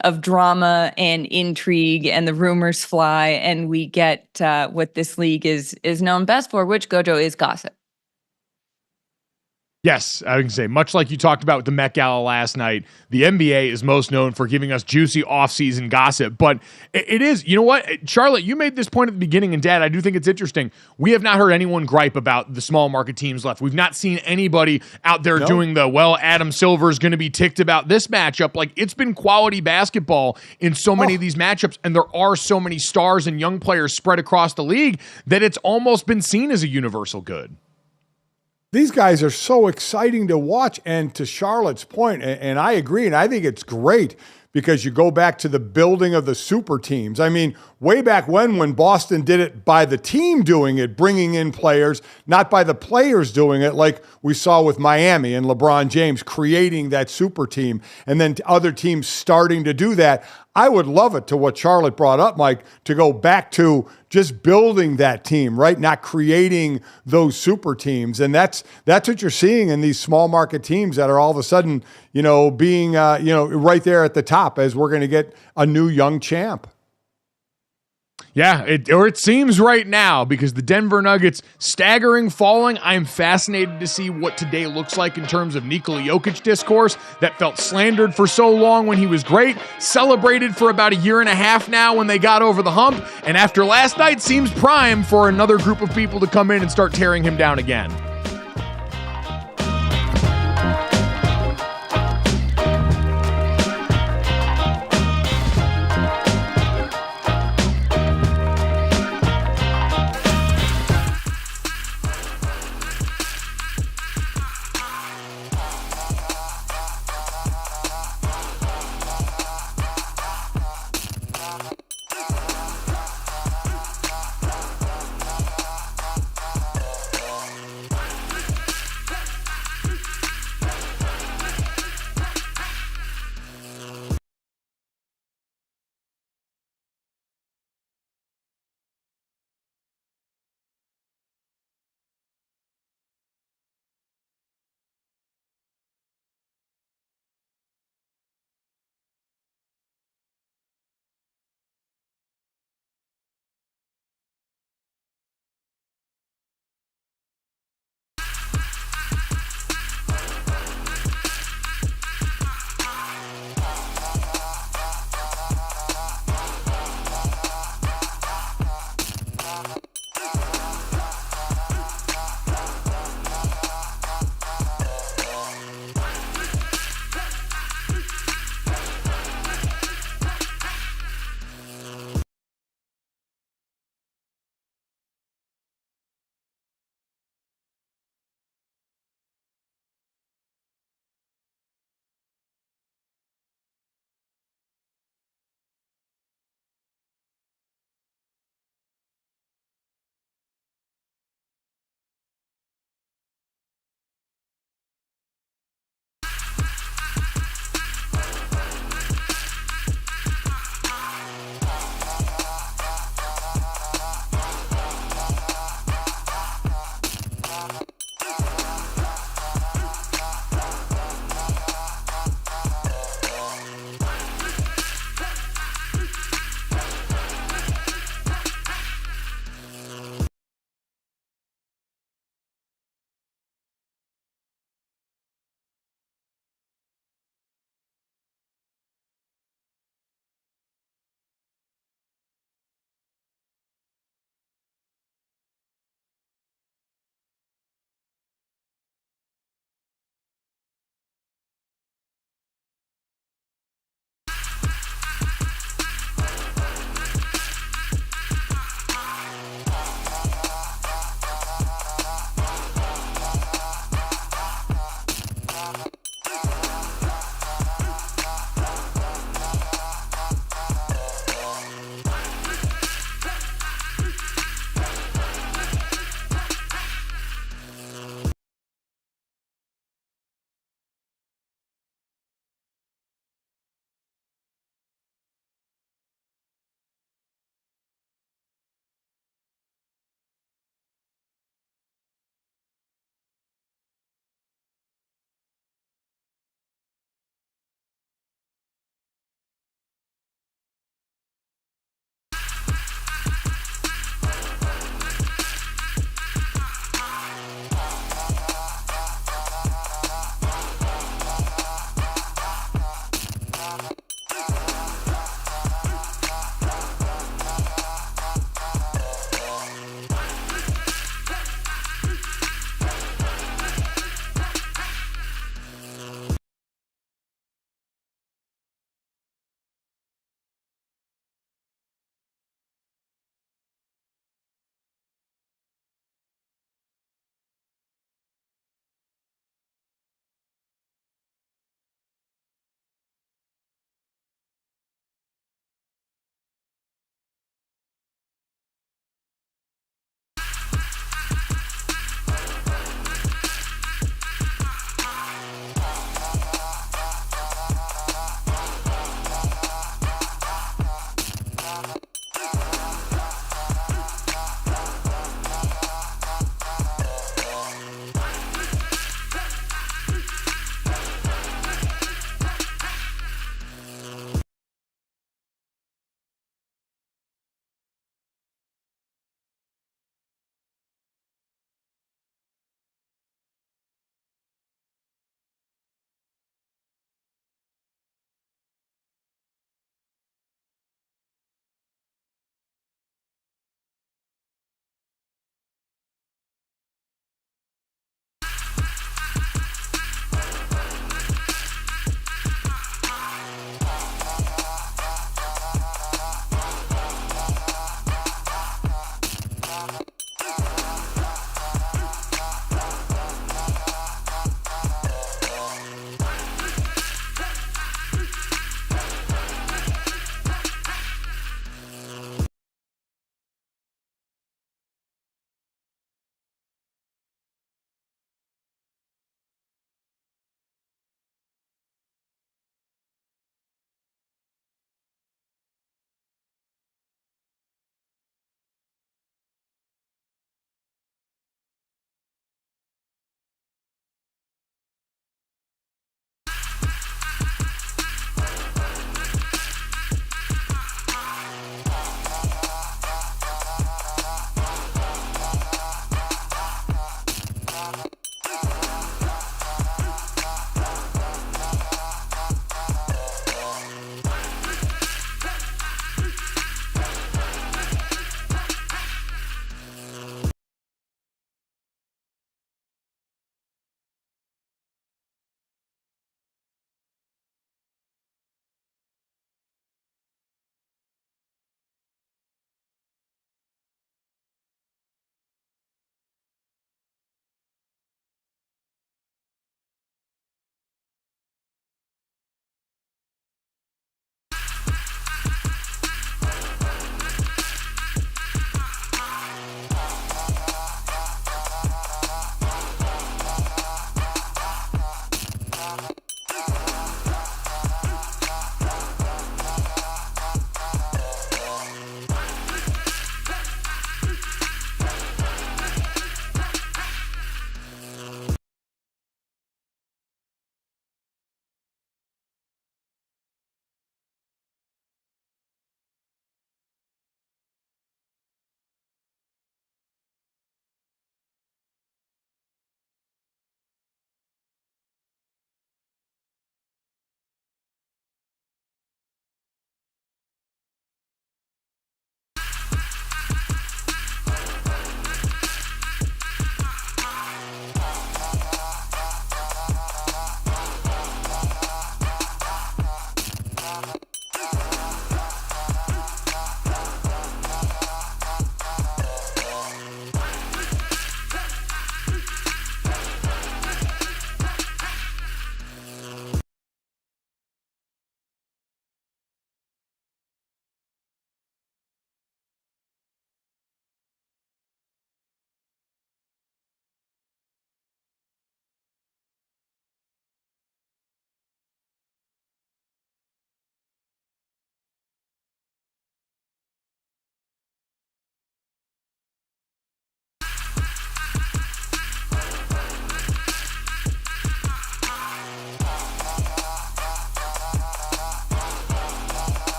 of drama and intrigue, and the rumors fly, and we get what this league is known best for, which, Gojo, is gossip. Yes, I can say, much like you talked about with the Met Gala last night, the NBA is most known for giving us juicy offseason gossip. But it is, you know what, Charlotte, you made this point at the beginning, and Dad, I do think it's interesting. We have not heard anyone gripe about the small market teams left. We've not seen anybody out there doing Adam Silver's going to be ticked about this matchup. Like, it's been quality basketball in so many of these matchups, and there are so many stars and young players spread across the league that it's almost been seen as a universal good. These guys are so exciting to watch, and to Charlotte's point, and I agree, and I think it's great because you go back to the building of the super teams. I mean, way back when Boston did it by the team doing it, bringing in players, not by the players doing it, like we saw with Miami and LeBron James creating that super team, and then other teams starting to do that. I would love it, to what Charlotte brought up, Mike, to go back to just building that team, right? Not creating those super teams. And that's what you're seeing in these small market teams that are all of a sudden, being, right there at the top, as we're going to get a new young champ. Yeah, it seems right now, because the Denver Nuggets staggering, falling. I'm fascinated to see what today looks like in terms of Nikola Jokic discourse that felt slandered for so long when he was great, celebrated for about a year and a half now when they got over the hump, and after last night seems prime for another group of people to come in and start tearing him down again.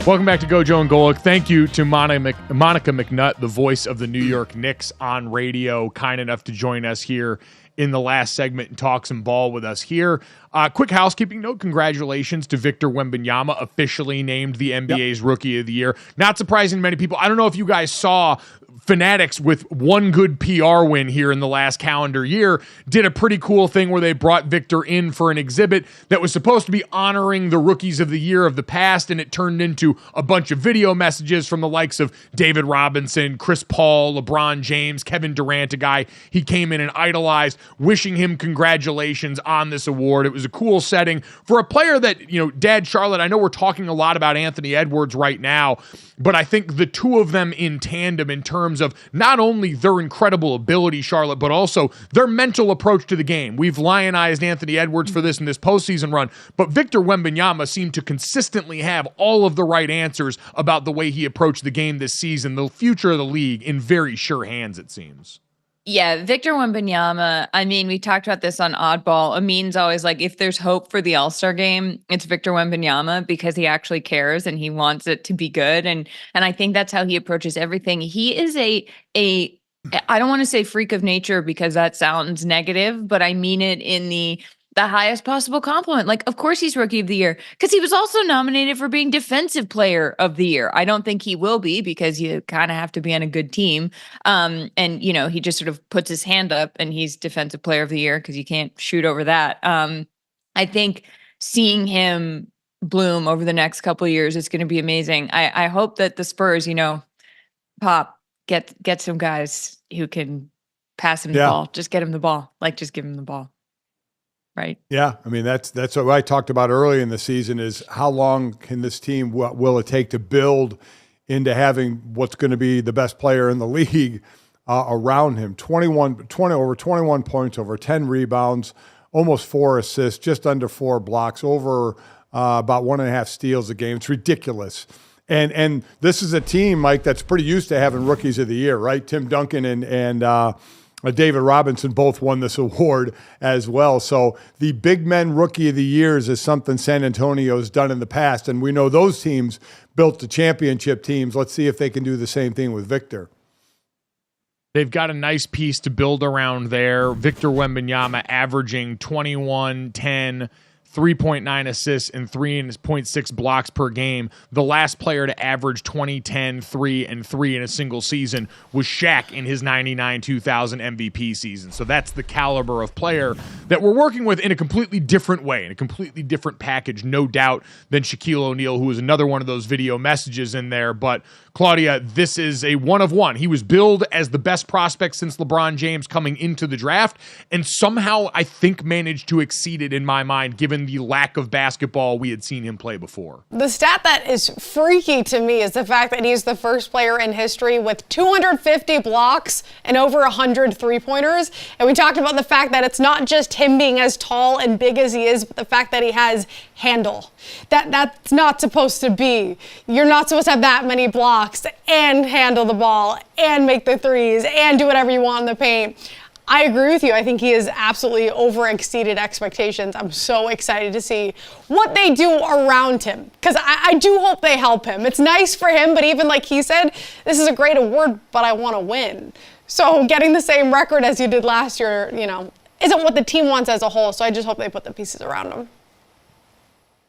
Welcome back to GoJo and Golic. Thank you to Monica McNutt, the voice of the New York Knicks on radio, kind enough to join us here in the last segment and talk some ball with us here. Quick housekeeping note, congratulations to Victor Wembanyama, officially named the NBA's Rookie of the Year. Not surprising to many people. I don't know if you guys saw Fanatics, with one good PR win here in the last calendar year, did a pretty cool thing where they brought Victor in for an exhibit that was supposed to be honoring the rookies of the year of the past, and it turned into a bunch of video messages from the likes of David Robinson, Chris Paul, LeBron James, Kevin Durant, a guy he came in and idolized, wishing him congratulations on this award. It was a cool setting for a player that, Dad Charlotte, I know we're talking a lot about Anthony Edwards right now, but I think the two of them in tandem in terms of not only their incredible ability, Charlotte, but also their mental approach to the game. We've lionized Anthony Edwards for this in this postseason run, but Victor Wembanyama seemed to consistently have all of the right answers about the way he approached the game this season, the future of the league in very sure hands, it seems. Yeah, Victor Wembanyama, I mean, we talked about this on Oddball. Amin's always like, if there's hope for the All-Star game, it's Victor Wembanyama, because he actually cares and he wants it to be good. And I think that's how he approaches everything. He is I don't want to say freak of nature because that sounds negative, but I mean it in the highest possible compliment. Like, of course he's Rookie of the Year, because he was also nominated for being Defensive Player of the Year. I don't think he will be, because you kind of have to be on a good team. And, he just sort of puts his hand up and he's Defensive Player of the Year because you can't shoot over that. I think seeing him bloom over the next couple of years is going to be amazing. I hope that the Spurs, Pop, get some guys who can pass him the ball. Just get him the ball. Just give him the ball. Right. Yeah. I mean, that's what I talked about early in the season, is how long can this team, what will it take to build into having what's going to be the best player in the league around him. 21 points, over 10 rebounds, almost 4 assists, just under 4 blocks, over about 1.5 steals a game. It's ridiculous. And this is a team, Mike, that's pretty used to having rookies of the year, right? Tim Duncan and David Robinson both won this award as well. So the big men rookie of the years is something San Antonio's done in the past, and we know those teams built the championship teams. Let's see if they can do the same thing with Victor. They've got a nice piece to build around there. Victor Wembanyama averaging 21, 10, 3.9 assists, and 3.6 blocks per game. The last player to average 20, 10, 3, and 3 in a single season was Shaq in his 99-2000 MVP season. So that's the caliber of player that we're working with in a completely different way, in a completely different package, no doubt, than Shaquille O'Neal, who was another one of those video messages in there. But Claudia, this is a one of one. He was billed as the best prospect since LeBron James coming into the draft, and somehow I think managed to exceed it in my mind, given the lack of basketball we had seen him play before. The stat that is freaky to me is the fact that he's the first player in history with 250 blocks and over 100 three-pointers. And we talked about the fact that it's not just him being as tall and big as he is, but the fact that he has handle. That's not supposed to be. You're not supposed to have that many blocks and handle the ball and make the threes and do whatever you want in the paint. I agree with you. I think he has absolutely over-exceeded expectations. I'm so excited to see what they do around him, because I do hope they help him. It's nice for him, but even like he said, this is a great award, but I want to win. So getting the same record as you did last year, isn't what the team wants as a whole. So I just hope they put the pieces around him.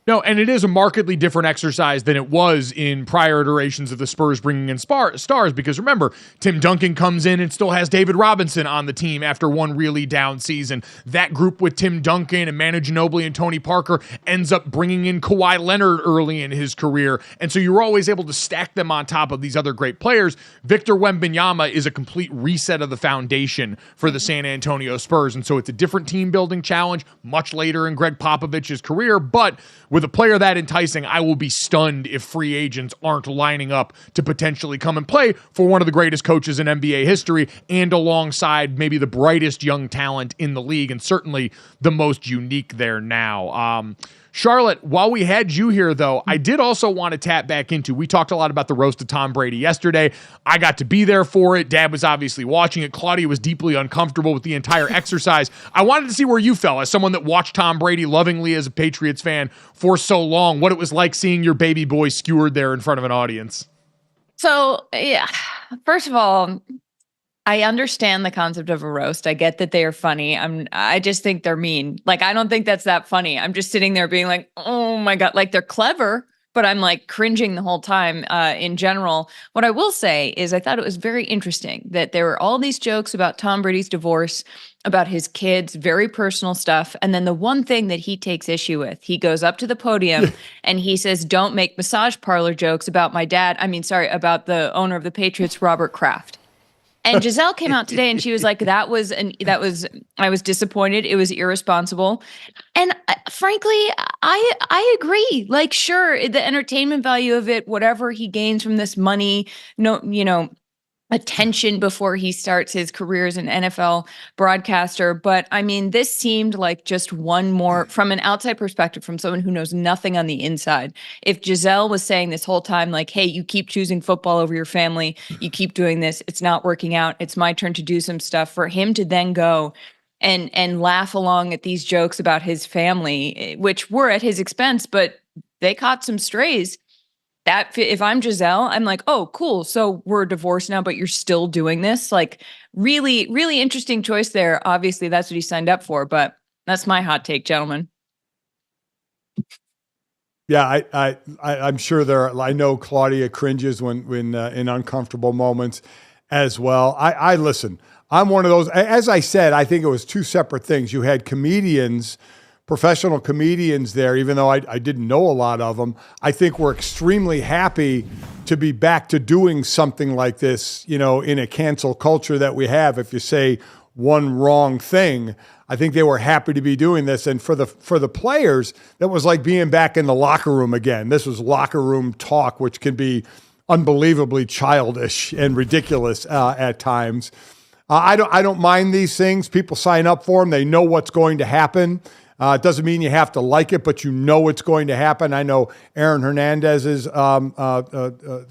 No, and it is a markedly different exercise than it was in prior iterations of the Spurs bringing in stars, because remember, Tim Duncan comes in and still has David Robinson on the team after one really down season. That group with Tim Duncan and Manu Ginobili and Tony Parker ends up bringing in Kawhi Leonard early in his career, and so you're always able to stack them on top of these other great players. Victor Wembanyama is a complete reset of the foundation for the San Antonio Spurs, and so it's a different team-building challenge much later in Greg Popovich's career, but with a player that enticing, I will be stunned if free agents aren't lining up to potentially come and play for one of the greatest coaches in NBA history, and alongside maybe the brightest young talent in the league, and certainly the most unique there now. Charlotte, while we had you here, though, I did also want to tap back into, we talked a lot about the roast of Tom Brady yesterday. I got to be there for it. Dad was obviously watching it. Claudia was deeply uncomfortable with the entire exercise. I wanted to see where you felt as someone that watched Tom Brady lovingly as a Patriots fan for so long, what it was like seeing your baby boy skewered there in front of an audience. So, yeah, first of all, I understand the concept of a roast. I get that they are funny. I just think they're mean. Like, I don't think that's that funny. I'm just sitting there being like, oh my God, like they're clever, but I'm like cringing the whole time in general. What I will say is I thought it was very interesting that there were all these jokes about Tom Brady's divorce, about his kids, very personal stuff. And then the one thing that he takes issue with, he goes up to the podium and he says, don't make massage parlor jokes about my dad. About the owner of the Patriots, Robert Kraft. And Giselle came out today and she was like, I was disappointed. It was irresponsible. And frankly, I agree. Like, sure, the entertainment value of it, whatever he gains from this money, attention before he starts his career as an NFL broadcaster. But I mean, this seemed like just one more from an outside perspective, from someone who knows nothing on the inside. If Giselle was saying this whole time, like, hey, you keep choosing football over your family, you keep doing this, it's not working out, it's my turn to do some stuff, for him to then go and laugh along at these jokes about his family, which were at his expense, but they caught some strays. That if I'm Giselle, I'm like, oh, cool. So we're divorced now, but you're still doing this. Like, really, really interesting choice there. Obviously, that's what he signed up for, but that's my hot take, gentlemen. Yeah, I'm sure I know Claudia cringes when in uncomfortable moments as well. I listen. I'm one of those. As I said, I think it was two separate things. You had comedians, professional comedians there, even though I didn't know a lot of them. I think we're extremely happy to be back to doing something like this, in a cancel culture that we have. If you say one wrong thing, I think they were happy to be doing this. And for the players, that was like being back in the locker room again. This was locker room talk, which can be unbelievably childish and ridiculous at times. I don't mind these things. People sign up for them. They know what's going to happen. It doesn't mean you have to like it, but you know it's going to happen. I know Aaron Hernandez's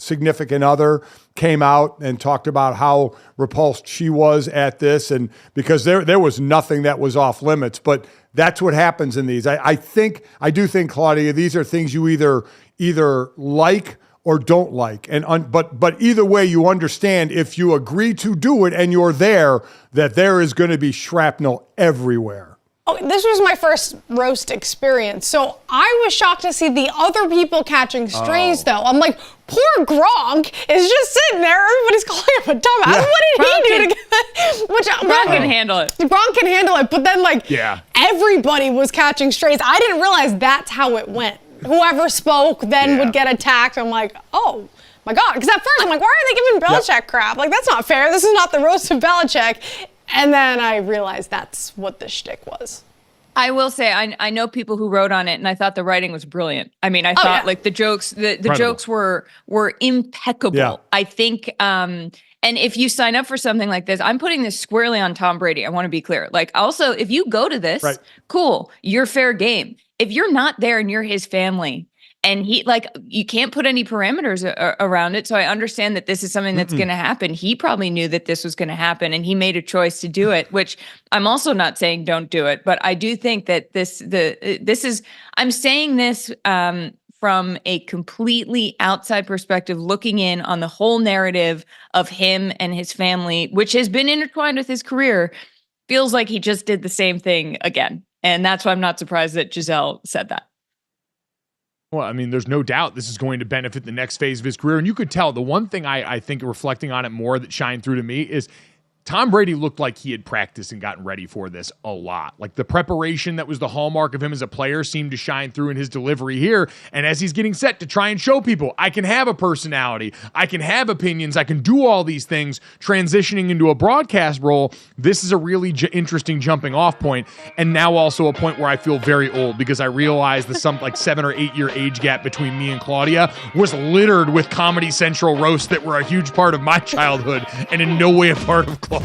significant other came out and talked about how repulsed she was at this, and because there was nothing that was off limits. But that's what happens in these. I do think, Claudia, these are things you either like or don't like, but either way, you understand if you agree to do it and you're there, that there is going to be shrapnel everywhere. Oh, this was my first roast experience, so I was shocked to see the other people catching strays, though. I'm like, poor Gronk is just sitting there. Everybody's calling him a dumbass. Yeah. What did he do to get? Gronk can handle it. Gronk can handle it, but then, everybody was catching strays. I didn't realize that's how it went. Whoever spoke then would get attacked. I'm like, oh my God. Because at first I'm like, why are they giving Belichick crap? Like, that's not fair. This is not the roast of Belichick. And then I realized that's what the shtick was. I will say, I know people who wrote on it, and I thought the writing was brilliant. I mean, I thought like the jokes, the jokes were impeccable. Yeah. I think, and if you sign up for something like this, I'm putting this squarely on Tom Brady. I want to be clear. Like, also, if you go to this, cool, you're fair game. If you're not there and you're his family, and you can't put any parameters around it. So I understand that this is something that's going to happen. He probably knew that this was going to happen, and he made a choice to do it, which I'm also not saying don't do it. But I do think that I'm saying this from a completely outside perspective, looking in on the whole narrative of him and his family, which has been intertwined with his career, feels like he just did the same thing again. And that's why I'm not surprised that Giselle said that. Well, I mean, there's no doubt this is going to benefit the next phase of his career. And you could tell the one thing I think reflecting on it more that shined through to me is Tom Brady looked like he had practiced and gotten ready for this a lot. Like the preparation that was the hallmark of him as a player seemed to shine through in his delivery here. And as he's getting set to try and show people, I can have a personality, I can have opinions, I can do all these things, transitioning into a broadcast role, this is a really interesting jumping off point. And now also a point where I feel very old because I realize the 7 or 8 year age gap between me and Claudia was littered with Comedy Central roasts that were a huge part of my childhood and in no way a part of Claudia's.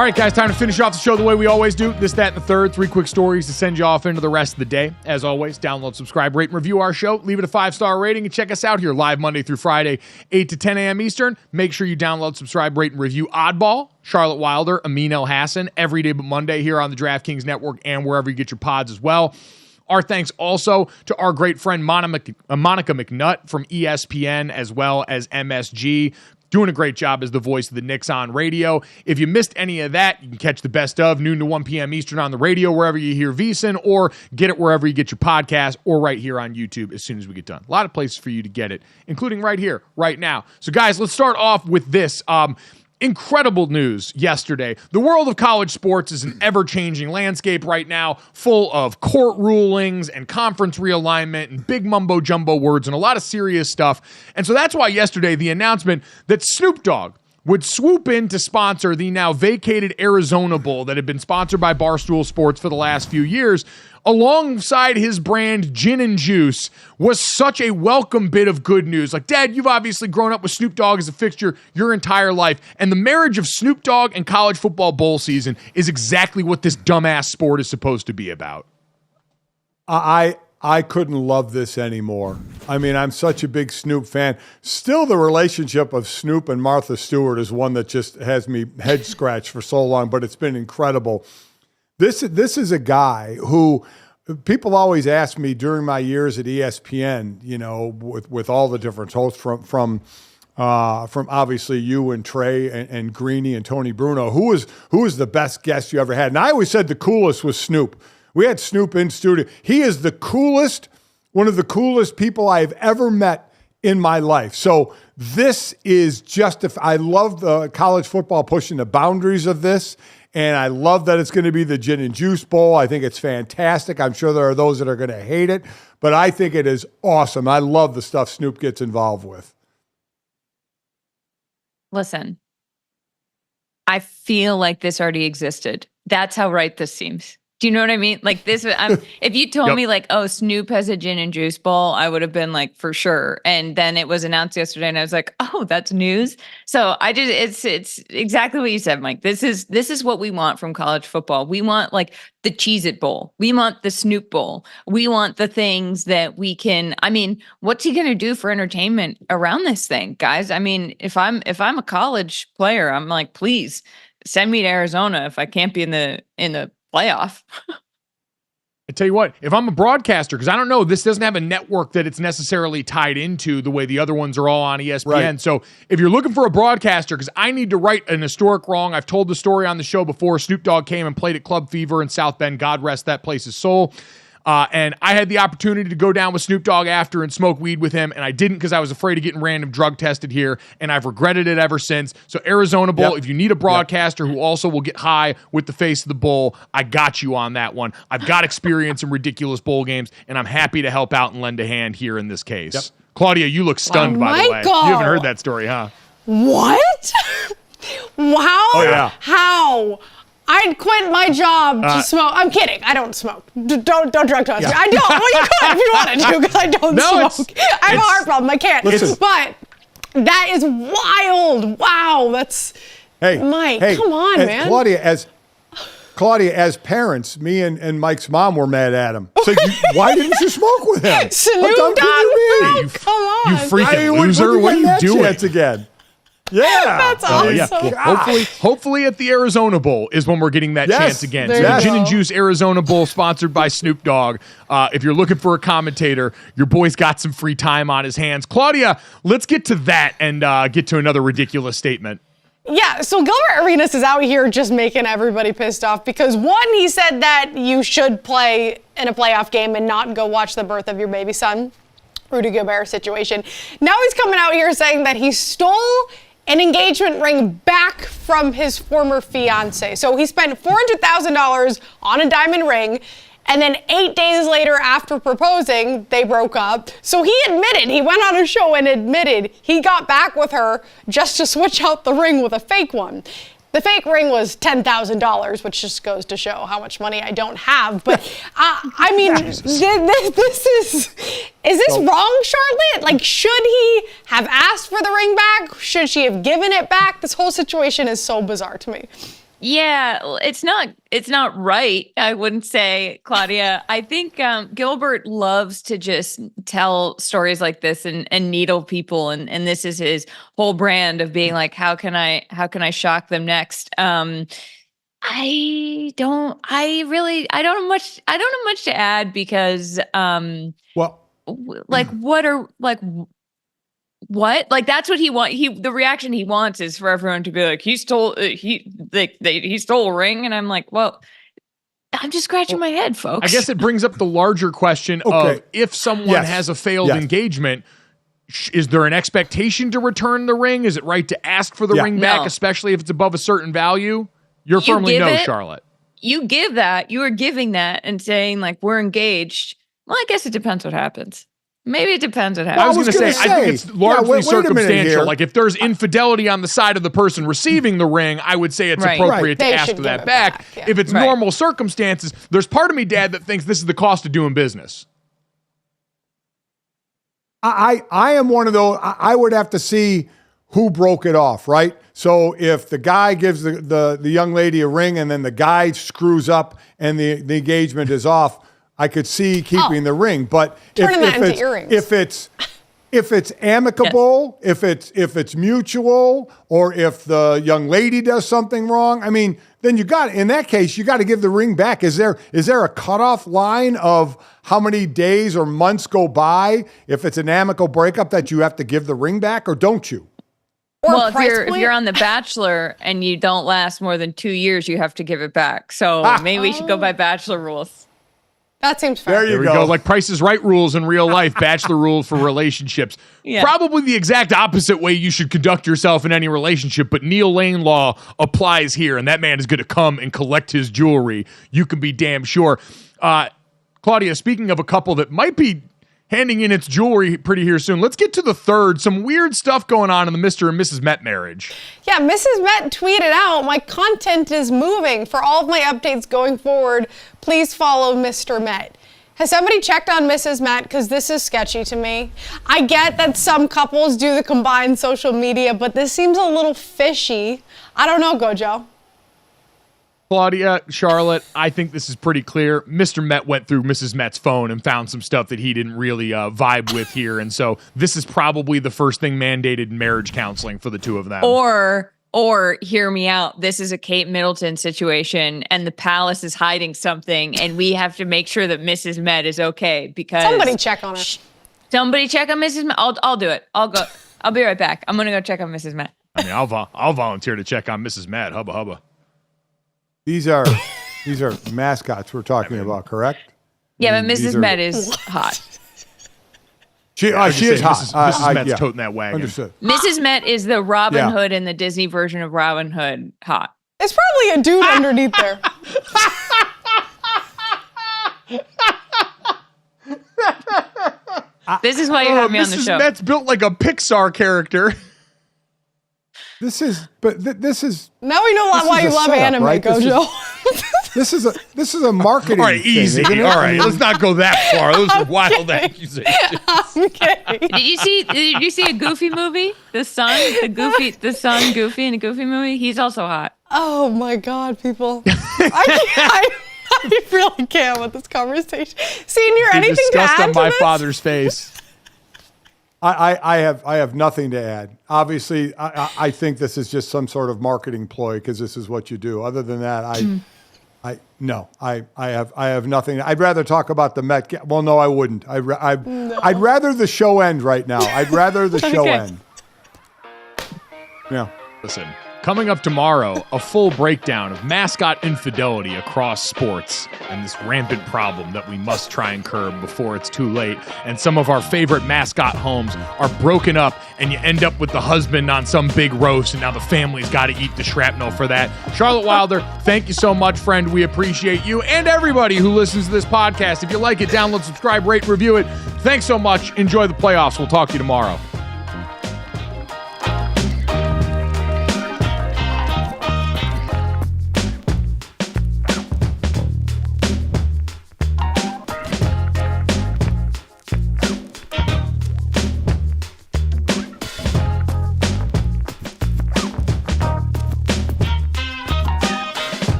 All right, guys, time to finish off the show the way we always do. This, that, and the third. 3 quick stories to send you off into the rest of the day. As always, download, subscribe, rate, and review our show. Leave it a 5-star rating and check us out here live Monday through Friday, 8 to 10 a.m. Eastern. Make sure you download, subscribe, rate, and review Oddball, Charlotte Wilder, Amin El Hassan, every day but Monday here on the DraftKings Network and wherever you get your pods as well. Our thanks also to our great friend Monica McNutt from ESPN as well as MSG. Doing a great job as the voice of the Knicks on radio. If you missed any of that, you can catch the best of noon to 1 p.m. Eastern on the radio wherever you hear VSiN, or get it wherever you get your podcast, or right here on YouTube as soon as we get done. A lot of places for you to get it, including right here, right now. So guys, let's start off with this. Incredible news yesterday. The world of college sports is an ever-changing landscape right now, full of court rulings and conference realignment and big mumbo-jumbo words and a lot of serious stuff. And so that's why yesterday the announcement that Snoop Dogg would swoop in to sponsor the now vacated Arizona Bowl that had been sponsored by Barstool Sports for the last few years, alongside his brand Gin and Juice, was such a welcome bit of good news. Like, Dad, you've obviously grown up with Snoop Dogg as a fixture your entire life, and the marriage of Snoop Dogg and college football bowl season is exactly what this dumbass sport is supposed to be about. I couldn't love this anymore. I mean, I'm such a big Snoop fan. Still, the relationship of Snoop and Martha Stewart is one that just has me head scratched for so long, but it's been incredible. This is a guy who people always ask me during my years at ESPN, you know, with all the different hosts from obviously you and Trey and Greeny and Tony Bruno, who was the best guest you ever had? And I always said the coolest was Snoop. We had Snoop in studio. He is the coolest, one of the coolest people I've ever met in my life. So this is I love the college football pushing the boundaries of this, and I love that it's going to be the Gin and Juice Bowl. I think it's fantastic. I'm sure there are those that are going to hate it, but I think it is awesome. I love the stuff Snoop gets involved with. Listen, I feel like this already existed. That's how right this seems. Do you know what I mean? Like this, if you told me like, oh, Snoop has a Gin and Juice Bowl, I would have been like, for sure. And then it was announced yesterday and I was like, oh, that's news. So it's exactly what you said, Mike. This is what we want from college football. We want like the Cheez-It Bowl. We want the Snoop Bowl. We want the things that we can, I mean, what's he going to do for entertainment around this thing, guys? I mean, if I'm a college player, I'm like, please send me to Arizona if I can't be in the playoff. I tell you what, if I'm a broadcaster, because I don't know, this doesn't have a network that it's necessarily tied into the way the other ones are all on ESPN. Right. So if you're looking for a broadcaster, because I need to right an historic wrong, I've told the story on the show before. Snoop Dogg came and played at Club Fever in South Bend. God rest that place's soul. And I had the opportunity to go down with Snoop Dogg after and smoke weed with him, and I didn't because I was afraid of getting random drug tested here, and I've regretted it ever since. So Arizona Bowl, if you need a broadcaster who also will get high with the face of the bowl, I got you on that one. I've got experience in ridiculous bowl games, and I'm happy to help out and lend a hand here in this case. Yep. Claudia, you look stunned, by the way. You haven't heard that story, huh? What? Wow. Oh, yeah. How? I'd quit my job to smoke. I'm kidding. I don't smoke. Don't drug test me. I don't. Well, you could if you wanted to, because I don't smoke. I have a heart problem. I can't. Listen. But that is wild. Wow. That's Mike. Come on, man. Claudia, as parents, me and Mike's mom were mad at him. So why didn't you smoke with him? Snoop Dogg. Come on. You freaking loser. What are you doing? Again. Yeah. That's awesome. Yeah. Well, hopefully at the Arizona Bowl is when we're getting that chance again. So the Gin and Juice Arizona Bowl sponsored by Snoop Dogg. If you're looking for a commentator, your boy's got some free time on his hands. Claudia, let's get to that and get to another ridiculous statement. Yeah, so Gilbert Arenas is out here just making everybody pissed off because, one, he said that you should play in a playoff game and not go watch the birth of your baby son. Rudy Gobert situation. Now he's coming out here saying that he stole an engagement ring back from his former fiance. So he spent $400,000 on a diamond ring, and then 8 days later after proposing, they broke up. So he went on a show and admitted he got back with her just to switch out the ring with a fake one. The fake ring was $10,000, which just goes to show how much money I don't have. But I mean, this is this wrong, Charlotte? Like, should he have asked for the ring back? Should she have given it back? This whole situation is so bizarre to me. Yeah, it's not right. I wouldn't say, Claudia. I think Gilbert loves to just tell stories like this and needle people, and this is his whole brand of being like, how can I shock them next? I don't have much to add because what? Like that's what he wants. The reaction he wants is for everyone to be like, he stole a ring, and I'm like, well, I'm just scratching my head, folks. I guess it brings up the larger question of if someone has a failed engagement, is there an expectation to return the ring? Is it right to ask for the ring back, especially if it's above a certain value? You're firmly no, Charlotte. You give that. You are giving that and saying like we're engaged. Well, I guess it depends what happens. Maybe it depends what happens. I was going to say, I think it's largely circumstantial. Like if there's infidelity on the side of the person receiving the ring, I would say it's appropriate to ask for that back. If it's normal circumstances, there's part of me, Dad, that thinks this is the cost of doing business. I am one of those. I would have to see who broke it off, right? So if the guy gives the young lady a ring and then the guy screws up and the engagement is off, I could see keeping the ring, but if it's amicable, if it's mutual, or if the young lady does something wrong, I mean, then in that case, you got to give the ring back. Is there a cutoff line of how many days or months go by if it's an amicable breakup that you have to give the ring back, or don't you? Well, if you're on The Bachelor and you don't last more than 2 years, you have to give it back. So maybe we should go by Bachelor rules. That seems fair. There we go. Like Price is Right rules in real life, Bachelor rules for relationships. Yeah. Probably the exact opposite way you should conduct yourself in any relationship, but Neil Lane law applies here, and that man is going to come and collect his jewelry. You can be damn sure. Claudia, speaking of a couple that might be handing in its jewelry pretty here soon, let's get to the third. Some weird stuff going on in the Mr. and Mrs. Met marriage. Yeah, Mrs. Met tweeted out, my content is moving. For all of my updates going forward, please follow Mr. Met. Has somebody checked on Mrs. Met? Because this is sketchy to me. I get that some couples do the combined social media, but this seems a little fishy. I don't know, Gojo. Claudia, Charlotte, I think this is pretty clear. Mr. Met went through Mrs. Met's phone and found some stuff that he didn't really vibe with here. And so this is probably the first thing mandated in marriage counseling for the two of them. Or hear me out. This is a Kate Middleton situation and the palace is hiding something and we have to make sure that Mrs. Met is okay because somebody check on her. Somebody check on Mrs. Met. I'll do it. I'll go. I'll be right back. I'm going to go check on Mrs. Met. I mean, I'll volunteer to check on Mrs. Met. Hubba hubba. These are mascots we're talking about, correct? Yeah, but Mrs. Met is hot. She is hot. Mrs. Met's toting that wagon. Understood. Mrs. Met is the Robin Hood in the Disney version of Robin Hood hot. It's probably a dude underneath there. This is why you have me on the show. Mrs. Met's built like a Pixar character. This is. Now we know why you love anime, right? Gojo. This is a marketing. All right, easy. Thing, all right, let's not go that far. Those are wild accusations. Okay. Did you see a Goofy movie? The son Goofy in a Goofy movie. He's also hot. Oh my God, people! I really can't with this conversation. Senior, anything to add to on my this? father's face. I have nothing to add. Obviously, I think this is just some sort of marketing ploy because this is what you do. Other than that, I have nothing. I'd rather talk about the Met. Well, no, I wouldn't. I'd rather the show end right now. I'd rather the show end. Yeah. Listen. Coming up tomorrow, a full breakdown of mascot infidelity across sports and this rampant problem that we must try and curb before it's too late. And some of our favorite mascot homes are broken up and you end up with the husband on some big roast and now the family's got to eat the shrapnel for that. Charlotte Wilder, thank you so much, friend. We appreciate you and everybody who listens to this podcast. If you like it, download, subscribe, rate, review it. Thanks so much. Enjoy the playoffs. We'll talk to you tomorrow.